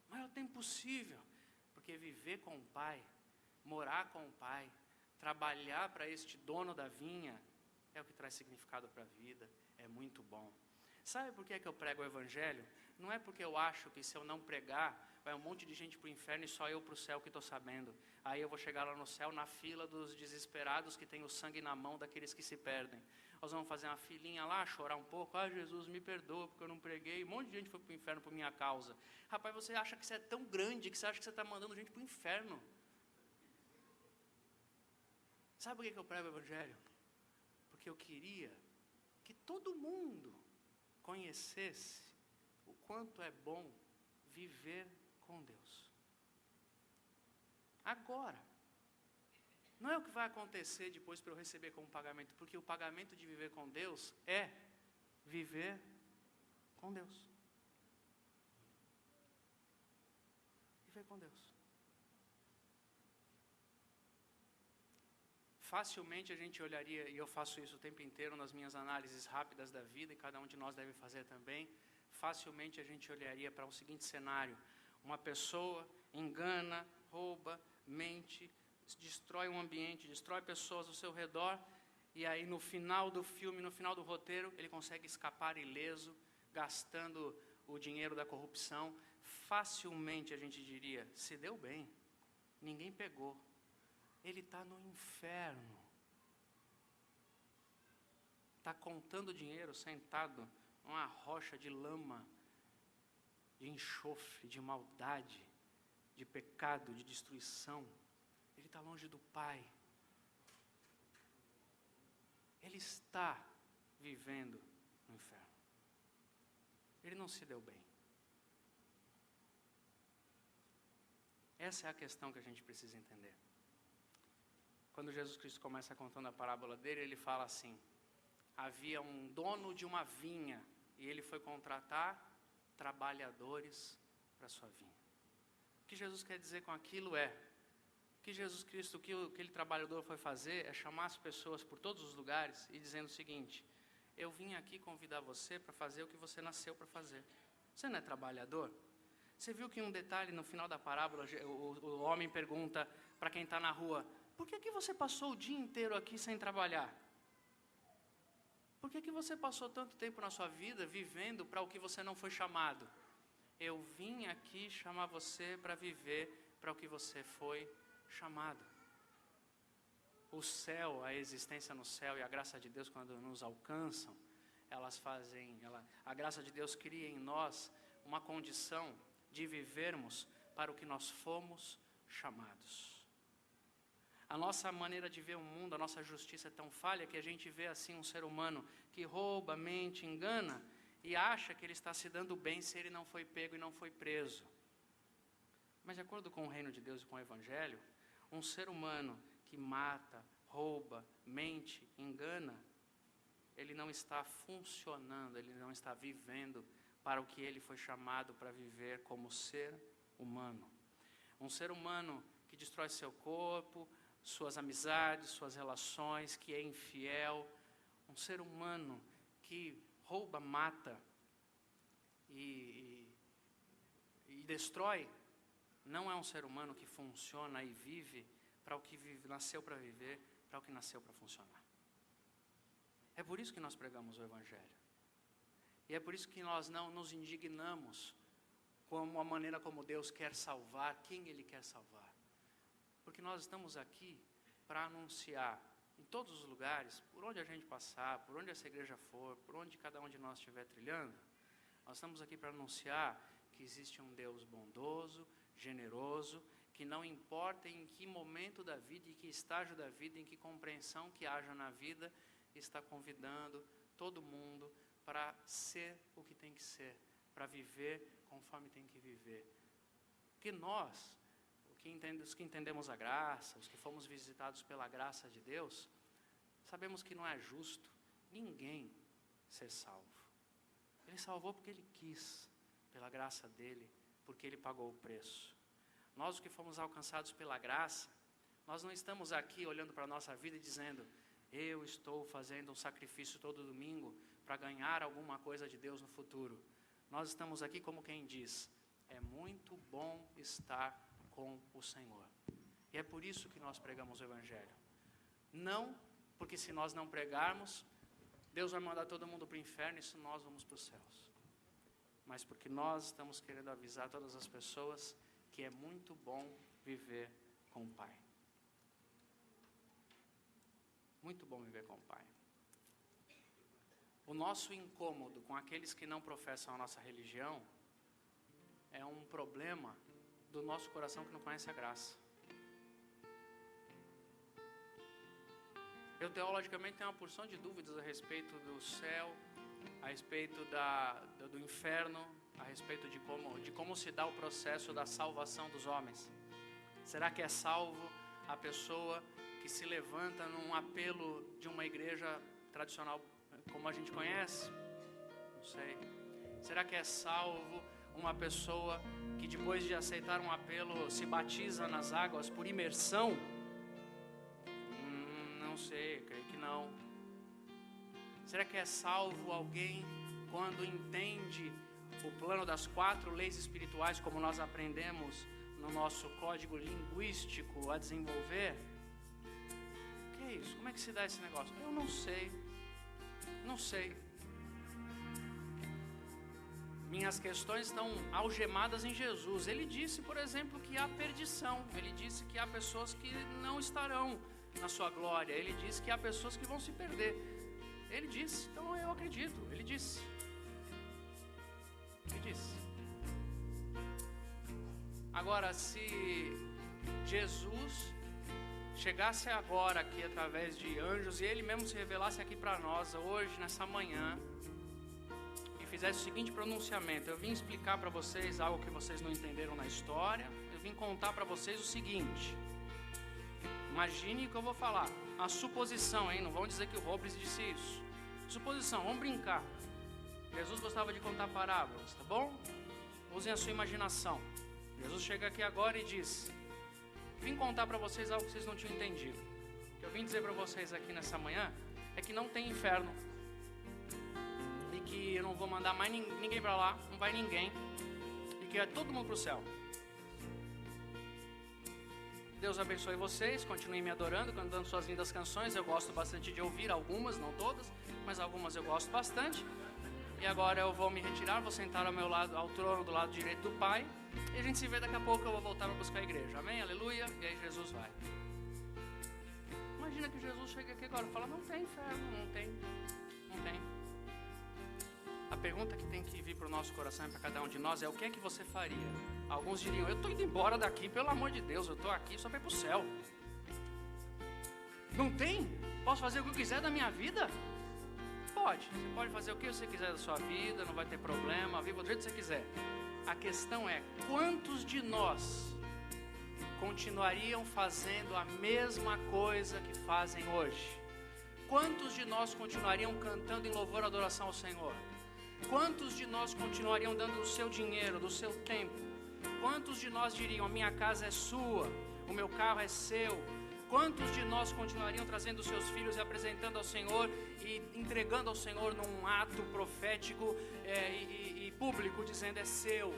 O maior tempo possível, porque viver com o Pai, morar com o Pai, trabalhar para este dono da vinha é o que traz significado para a vida, é muito bom. Sabe por que eu prego o Evangelho? Não é porque eu acho que se eu não pregar, vai um monte de gente para o inferno e só eu para o céu que estou sabendo. Aí eu vou chegar lá no céu na fila dos desesperados que têm o sangue na mão daqueles que se perdem. Nós vamos fazer uma filinha lá, chorar um pouco. Jesus, me perdoa porque eu não preguei. Um monte de gente foi para o inferno por minha causa. Rapaz, você acha que você é tão grande que você acha que você está mandando gente para o inferno. Sabe por que eu prego o Evangelho? Porque eu queria que todo mundo conhecesse o quanto é bom viver com Deus. Agora, não é o que vai acontecer depois para eu receber como pagamento, porque o pagamento de viver com Deus é viver com Deus. Viver com Deus. Facilmente a gente olharia, e eu faço isso o tempo inteiro nas minhas análises rápidas da vida, e cada um de nós deve fazer também, facilmente a gente olharia para o seguinte cenário: uma pessoa engana, rouba, mente, destrói um ambiente, destrói pessoas ao seu redor, e aí no final do filme, no final do roteiro, ele consegue escapar ileso, gastando o dinheiro da corrupção. Facilmente a gente diria, se deu bem, ninguém pegou. Ele está no inferno. Está contando dinheiro sentado numa rocha de lama, de enxofre, de maldade, de pecado, de destruição. Ele está longe do Pai. Ele está vivendo no inferno. Ele não se deu bem. Essa é a questão que a gente precisa entender. Quando Jesus Cristo começa contando a parábola dele, ele fala assim: havia um dono de uma vinha e ele foi contratar trabalhadores para sua vinha. O que Jesus quer dizer com aquilo é que Jesus Cristo, o que aquele trabalhador foi fazer é chamar as pessoas por todos os lugares e dizendo o seguinte: eu vim aqui convidar você para fazer o que você nasceu para fazer. Você não é trabalhador? Você viu que um detalhe no final da parábola, o homem pergunta para quem está na rua: por que você passou o dia inteiro aqui sem trabalhar? Por que você passou tanto tempo na sua vida vivendo para o que você não foi chamado? Eu vim aqui chamar você para viver para o que você foi chamado. O céu, a existência no céu e a graça de Deus, quando nos alcançam, a graça de Deus cria em nós uma condição de vivermos para o que nós fomos chamados. A nossa maneira de ver o mundo, a nossa justiça é tão falha que a gente vê assim um ser humano que rouba, mente, engana e acha que ele está se dando bem se ele não foi pego e não foi preso. Mas de acordo com o reino de Deus e com o Evangelho, um ser humano que mata, rouba, mente, engana, ele não está funcionando, ele não está vivendo para o que ele foi chamado para viver como ser humano. Um ser humano que destrói seu corpo, suas amizades, suas relações, que é infiel. Um ser humano que rouba, mata e destrói, não é um ser humano que funciona e vive para o que nasceu para viver, para o que nasceu para funcionar. É por isso que nós pregamos o Evangelho. E é por isso que nós não nos indignamos com a maneira como Deus quer salvar, quem Ele quer salvar. Porque nós estamos aqui para anunciar em todos os lugares, por onde a gente passar, por onde essa igreja for, por onde cada um de nós estiver trilhando, nós estamos aqui para anunciar que existe um Deus bondoso, generoso, que não importa em que momento da vida, em que estágio da vida, em que compreensão que haja na vida, está convidando todo mundo para ser o que tem que ser, para viver conforme tem que viver. Porque nós, os que entendemos a graça, os que fomos visitados pela graça de Deus, sabemos que não é justo ninguém ser salvo. Ele salvou porque Ele quis, pela graça dEle, porque Ele pagou o preço. Nós, os que fomos alcançados pela graça, nós não estamos aqui olhando para a nossa vida e dizendo: eu estou fazendo um sacrifício todo domingo para ganhar alguma coisa de Deus no futuro. Nós estamos aqui como quem diz: é muito bom estar com o Senhor. E é por isso que nós pregamos o Evangelho. Não porque se nós não pregarmos, Deus vai mandar todo mundo para o inferno e se nós vamos para os céus. Mas porque nós estamos querendo avisar todas as pessoas que é muito bom viver com o Pai. Muito bom viver com o Pai. O nosso incômodo com aqueles que não professam a nossa religião é um problema do nosso coração que não conhece a graça. Eu teologicamente tenho uma porção de dúvidas a respeito do céu, a respeito do inferno, a respeito de como se dá o processo da salvação dos homens. Será que é salvo a pessoa que se levanta num apelo de uma igreja tradicional como a gente conhece? Não sei. Será que é salvo uma pessoa que depois de aceitar um apelo se batiza nas águas por imersão? Não sei, creio que não. Será que é salvo alguém quando entende o plano das 4 leis espirituais, como nós aprendemos no nosso código linguístico a desenvolver? O que é isso? Como é que se dá esse negócio? Eu não sei. Não sei. Minhas questões estão algemadas em Jesus. Ele disse, por exemplo, que há perdição. Ele disse que há pessoas que não estarão na sua glória. Ele disse que há pessoas que vão se perder. Ele disse, então eu acredito. Ele disse. Ele disse. Agora, se Jesus chegasse agora aqui através de anjos e Ele mesmo se revelasse aqui para nós hoje, nessa manhã, e fizesse o seguinte pronunciamento: eu vim explicar para vocês algo que vocês não entenderam na história, eu vim contar para vocês o seguinte. Imagine o que eu vou falar, a suposição, hein? Não vão dizer que o Robles disse isso. Suposição, vamos brincar. Jesus gostava de contar parábolas, tá bom? Usem a sua imaginação. Jesus chega aqui agora e diz: vim contar para vocês algo que vocês não tinham entendido. O que eu vim dizer para vocês aqui nessa manhã é que não tem inferno. E que eu não vou mandar mais ninguém para lá, não vai ninguém. E que é todo mundo para o céu. Deus abençoe vocês, continuem me adorando, cantando suas lindas canções. Eu gosto bastante de ouvir, algumas, não todas, mas algumas eu gosto bastante. E agora eu vou me retirar, vou sentar ao meu lado, ao trono do lado direito do Pai. E a gente se vê daqui a pouco, eu vou voltar para buscar a igreja. Amém? Aleluia. E aí Jesus vai. Imagina que Jesus chega aqui agora e fala: não tem inferno, não tem. A pergunta que tem que vir para o nosso coração e para cada um de nós é: o que é que você faria? Alguns diriam: eu estou indo embora daqui, pelo amor de Deus, eu estou aqui só para ir para o céu. Não tem? Posso fazer o que eu quiser da minha vida? Pode. Você pode fazer o que você quiser da sua vida, não vai ter problema, viva do jeito que você quiser. A questão é, quantos de nós continuariam fazendo a mesma coisa que fazem hoje? Quantos de nós continuariam cantando em louvor e adoração ao Senhor? Quantos de nós continuariam dando do seu dinheiro, do seu tempo? Quantos de nós diriam, a minha casa é sua, o meu carro é seu? Quantos de nós continuariam trazendo os seus filhos e apresentando ao Senhor e entregando ao Senhor num ato profético e público, dizendo é seu?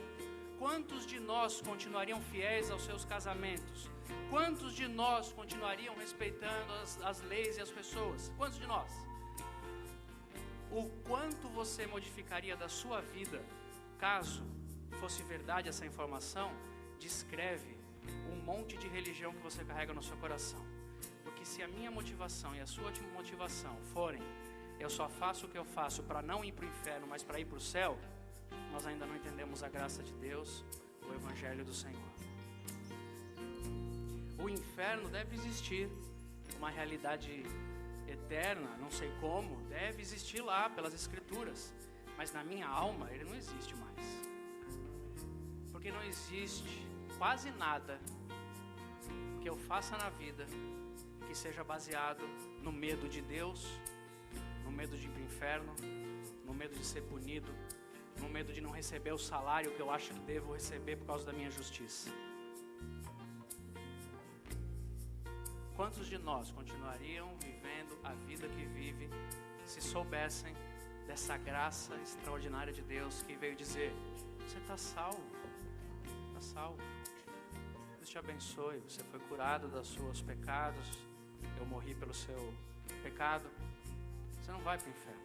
Quantos de nós continuariam fiéis aos seus casamentos? Quantos de nós continuariam respeitando as leis e as pessoas? Quantos de nós? O quanto você modificaria da sua vida, caso fosse verdade essa informação, descreve um monte de religião que você carrega no seu coração. Porque se a minha motivação e a sua motivação forem, eu só faço o que eu faço para não ir para o inferno, mas para ir para o céu, nós ainda não entendemos a graça de Deus, o Evangelho do Senhor. O inferno deve existir, uma realidade eterna, não sei como, deve existir lá pelas Escrituras, mas na minha alma ele não existe mais. Porque não existe quase nada que eu faça na vida que seja baseado no medo de Deus, no medo de ir para o inferno, no medo de ser punido, no medo de não receber o salário que eu acho que devo receber por causa da minha justiça. Quantos de nós continuariam vivendo a vida que vive se soubessem dessa graça extraordinária de Deus que veio dizer, você está salvo, está salvo. Deus te abençoe, você foi curado dos seus pecados, eu morri pelo seu pecado, você não vai para o inferno.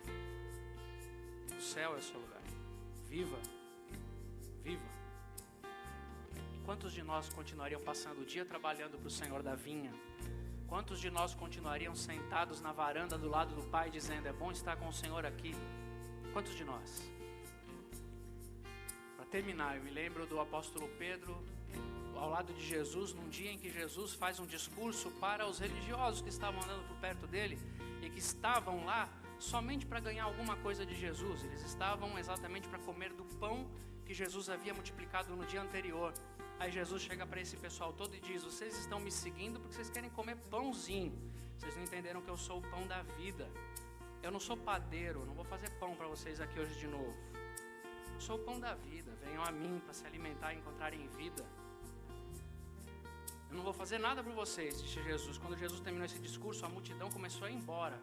O céu é o seu lugar. Viva, viva. Quantos de nós continuariam passando o dia trabalhando para o Senhor da vinha? Quantos de nós continuariam sentados na varanda do lado do Pai dizendo, é bom estar com o Senhor aqui? Quantos de nós? Para terminar, eu me lembro do apóstolo Pedro ao lado de Jesus, num dia em que Jesus faz um discurso para os religiosos que estavam andando por perto dele e que estavam lá somente para ganhar alguma coisa de Jesus. Eles estavam exatamente para comer do pão que Jesus havia multiplicado no dia anterior. Aí Jesus chega para esse pessoal todo e diz, vocês estão me seguindo porque vocês querem comer pãozinho. Vocês não entenderam que eu sou o pão da vida. Eu não sou padeiro, não vou fazer pão para vocês aqui hoje de novo. Eu sou o pão da vida, venham a mim para se alimentar e encontrarem vida. Eu não vou fazer nada por vocês, disse Jesus. Quando Jesus terminou esse discurso, a multidão começou a ir embora.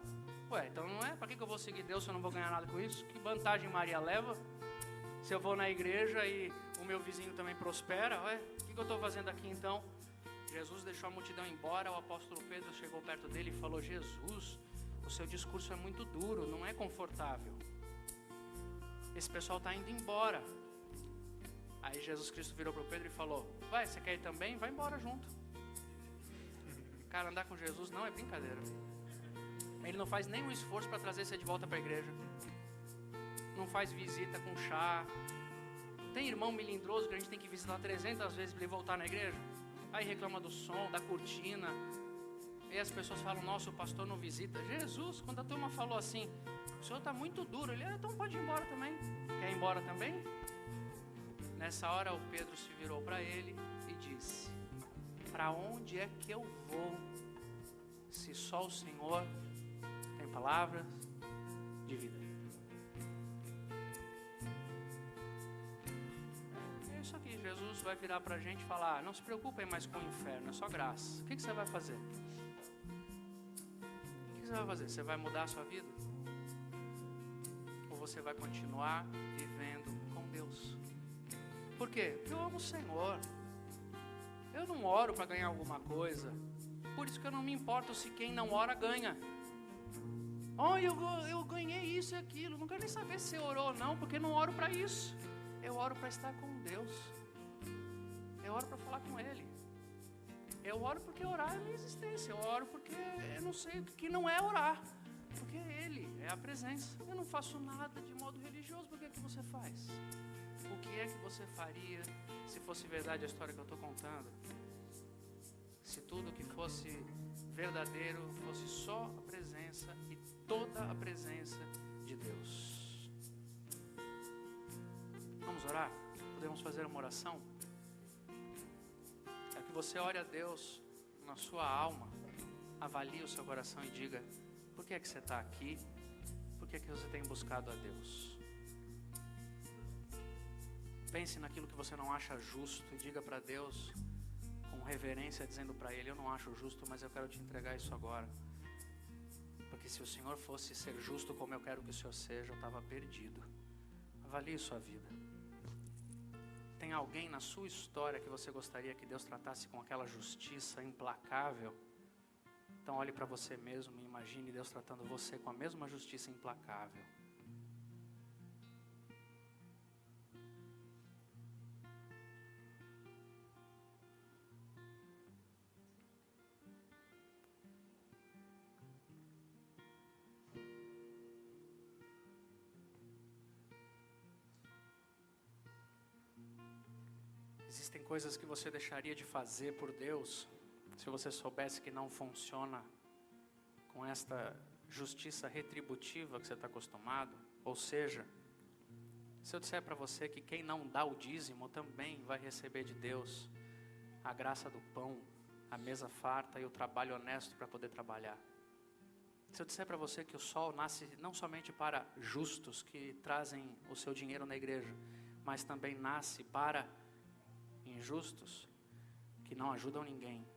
Ué, então não é? Para que eu vou seguir Deus se eu não vou ganhar nada com isso? Que vantagem Maria leva? Se eu vou na igreja e o meu vizinho também prospera, ué, o que eu estou fazendo aqui então? Jesus deixou a multidão embora, o apóstolo Pedro chegou perto dele e falou, Jesus, o seu discurso é muito duro, não é confortável. Esse pessoal está indo embora. Aí Jesus Cristo virou para o Pedro e falou, vai, você quer ir também? Vai embora junto. Cara, andar com Jesus não é brincadeira. Ele não faz nenhum esforço para trazer você de volta para a igreja. Não faz visita com chá. Tem irmão melindroso que a gente tem que visitar 300 vezes para ele voltar na igreja. Aí reclama do som, da cortina. E as pessoas falam, nossa, o pastor não visita. Jesus, quando a turma falou assim, o senhor está muito duro. Ele, então pode ir embora também. Quer ir embora também? Nessa hora o Pedro se virou para ele e disse, para onde é que eu vou se só o Senhor tem palavras de vida? É isso aqui, Jesus vai virar para a gente e falar, não se preocupem mais com o inferno, é só graça. O que você vai fazer? O que você vai fazer? Você vai mudar a sua vida? Ou você vai continuar vivendo com Deus? Por quê? Porque eu amo o Senhor. Eu não oro para ganhar alguma coisa. Por isso que eu não me importo se quem não ora ganha. Eu ganhei isso e aquilo. Não quero nem saber se você orou ou não, porque não oro para isso. Eu oro para estar com Deus. Eu oro para falar com Ele. Eu oro porque orar é minha existência. Eu oro porque eu não sei o que não é orar. Porque é Ele, é a presença. Eu não faço nada de modo religioso. Por que é que você faz? O que é que você faria se fosse verdade a história que eu estou contando? se tudo que fosse verdadeiro fosse só a presença e toda a presença de Deus. Vamos orar? Podemos fazer uma oração? Quero que você ore a Deus na sua alma, avalie o seu coração e diga: por que é que você está aqui? Por que é que você tem buscado a Deus? Pense naquilo que você não acha justo e diga para Deus com reverência, dizendo para Ele: eu não acho justo, mas eu quero te entregar isso agora. Porque se o Senhor fosse ser justo como eu quero que o Senhor seja, eu estava perdido. Avalie sua vida. Tem alguém na sua história que você gostaria que Deus tratasse com aquela justiça implacável? Então olhe para você mesmo e imagine Deus tratando você com a mesma justiça implacável. Existem coisas que você deixaria de fazer por Deus se você soubesse que não funciona com esta justiça retributiva que você está acostumado. Ou seja, se eu disser para você que quem não dá o dízimo também vai receber de Deus a graça do pão, a mesa farta e o trabalho honesto para poder trabalhar. Se eu disser para você que o sol nasce não somente para justos que trazem o seu dinheiro na igreja, mas também nasce para injustos que não ajudam ninguém.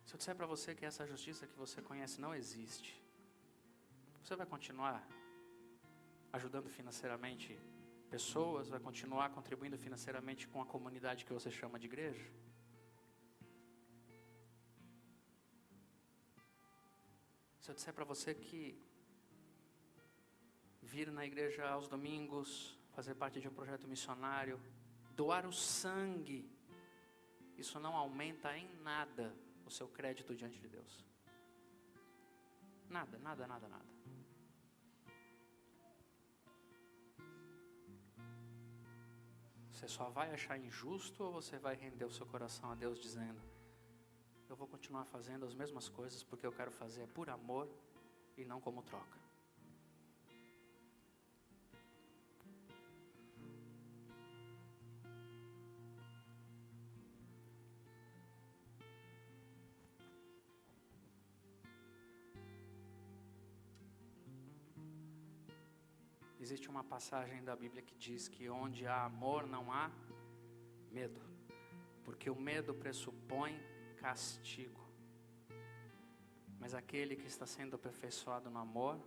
Se eu disser para você que essa justiça que você conhece não existe, você vai continuar ajudando financeiramente pessoas, vai continuar contribuindo financeiramente com a comunidade que você chama de igreja? Se eu disser para você que vir na igreja aos domingos, fazer parte de um projeto missionário, doar o sangue, isso não aumenta em nada o seu crédito diante de Deus. Nada, nada, nada, nada. Você só vai achar injusto ou você vai render o seu coração a Deus dizendo: eu vou continuar fazendo as mesmas coisas porque eu quero fazer por amor e não como troca. Existe uma passagem da Bíblia que diz que onde há amor não há medo, porque o medo pressupõe castigo. Mas aquele que está sendo aperfeiçoado no amor,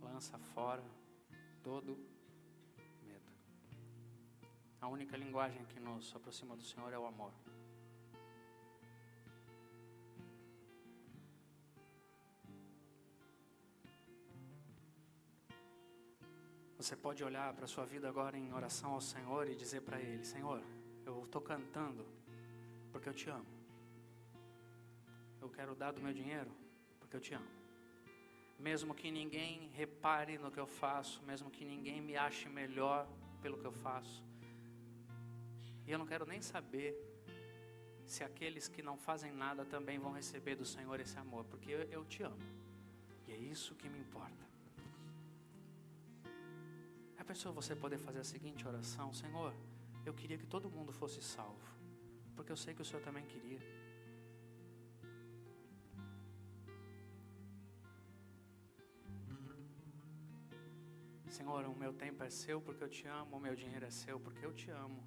lança fora todo medo. A única linguagem que nos aproxima do Senhor é o amor. Você pode olhar para a sua vida agora em oração ao Senhor e dizer para Ele: Senhor, eu estou cantando porque eu te amo. Eu quero dar do meu dinheiro porque eu te amo. Mesmo que ninguém repare no que eu faço, mesmo que ninguém me ache melhor pelo que eu faço. E eu não quero nem saber se aqueles que não fazem nada também vão receber do Senhor esse amor, porque eu te amo. E é isso que me importa. A pessoa, você poder fazer a seguinte oração: Senhor, eu queria que todo mundo fosse salvo, porque eu sei que o Senhor também queria. Senhor, o meu tempo é seu porque eu te amo, o meu dinheiro é seu porque eu te amo,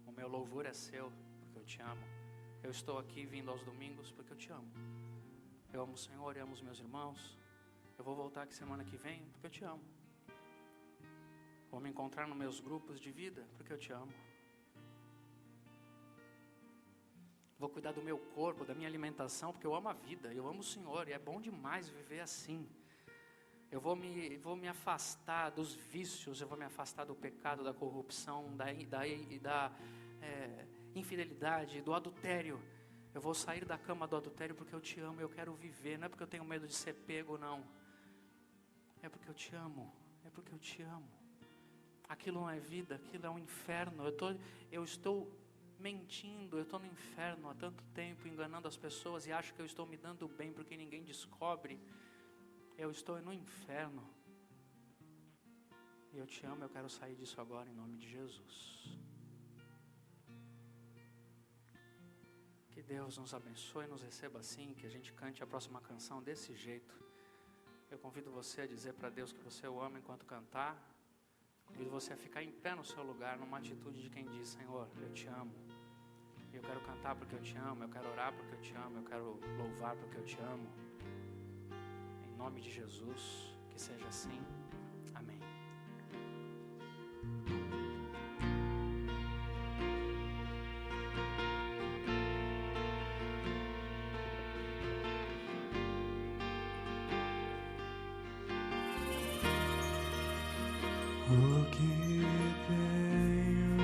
o meu louvor é seu porque eu te amo. Eu estou aqui vindo aos domingos porque eu te amo. Eu amo o Senhor e amo os meus irmãos. Eu vou voltar aqui semana que vem porque eu te amo. Vou me encontrar nos meus grupos de vida porque eu te amo. Vou cuidar do meu corpo, da minha alimentação, porque eu amo a vida, eu amo o Senhor e é bom demais viver assim. Eu vou me afastar dos vícios, eu vou me afastar do pecado, da corrupção, da infidelidade, do adultério. Eu vou sair da cama do adultério porque eu te amo, eu quero viver. Não é porque eu tenho medo de ser pego, não. É porque eu te amo, é porque eu te amo. Aquilo não é vida, aquilo é um inferno. Eu estou mentindo, eu estou no inferno há tanto tempo, enganando as pessoas e acho que eu estou me dando bem porque ninguém descobre. Eu estou no inferno. E eu te amo, eu quero sair disso agora em nome de Jesus. Que Deus nos abençoe e nos receba assim, que a gente cante a próxima canção desse jeito. Eu convido você a dizer para Deus que você o ama enquanto cantar. Convido você a ficar em pé no seu lugar, numa atitude de quem diz: Senhor, eu te amo. Eu quero cantar porque eu te amo, eu quero orar porque eu te amo, eu quero louvar porque eu te amo. Em nome de Jesus, que seja assim. Amém. O que tenho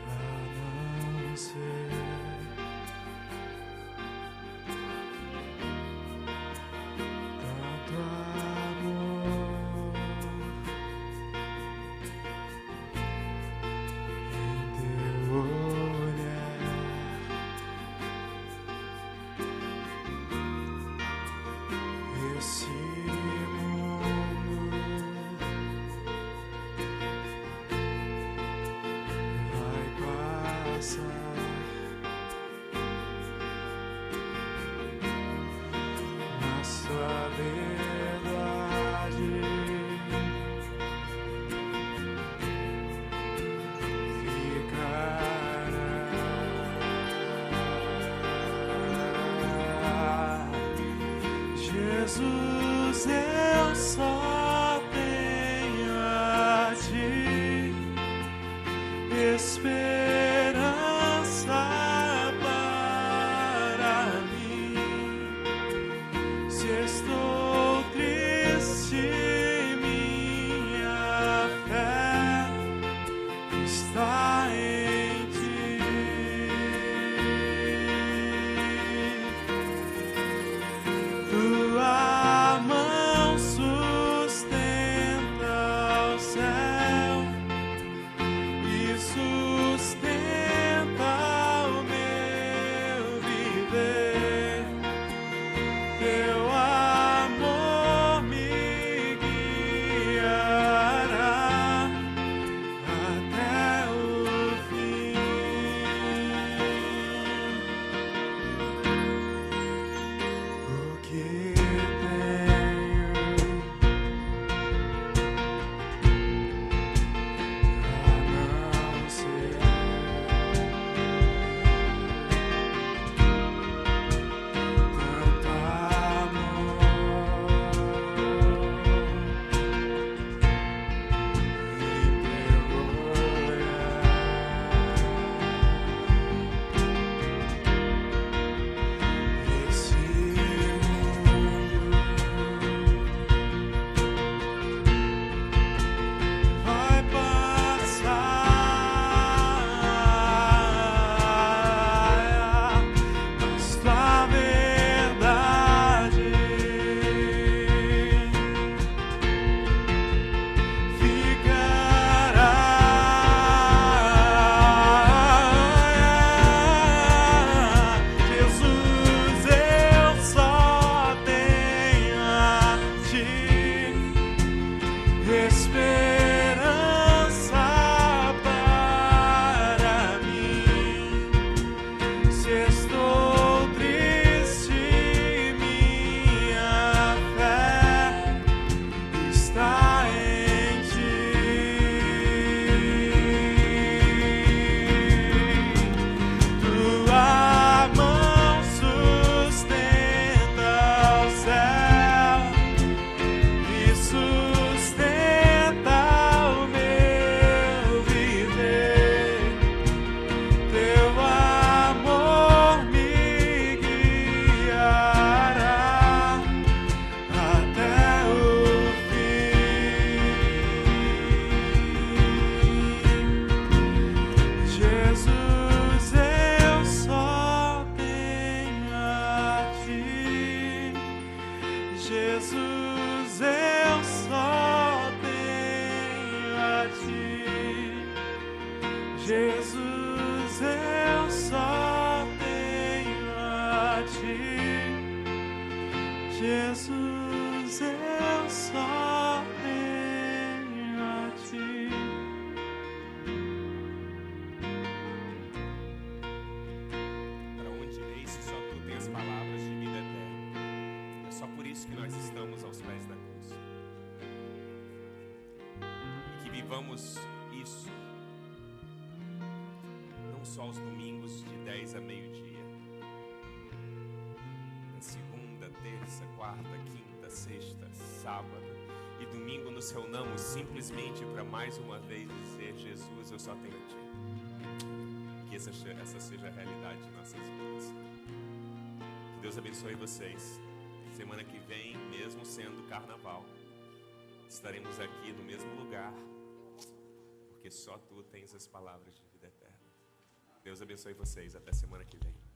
a não ser tanto amor em teu olhar, esse mundo vai passar, na sua verdade ficará. Jesus, eu só tenho a ti esperança para mim. Se estou triste, minha fé está em ti. Tua mão sustenta o céu e sustenta Jesus, eu só tenho a ti. Jesus, eu só tenho a ti. Para onde irei se só tu tens palavras de vida eterna? É só por isso que nós estamos aos pés da cruz. E que vivamos isso não só aos domingos de 10 a meio-dia, na segunda, terça, quarta, quinta, sexta, sábado e domingo nos reunamos simplesmente para mais uma vez dizer: Jesus, eu só tenho a ti. Que essa seja a realidade de nossas vidas. Que Deus abençoe vocês. Semana que vem, mesmo sendo carnaval, estaremos aqui no mesmo lugar, porque só tu tens as palavras de vida eterna. Deus abençoe vocês. Até semana que vem.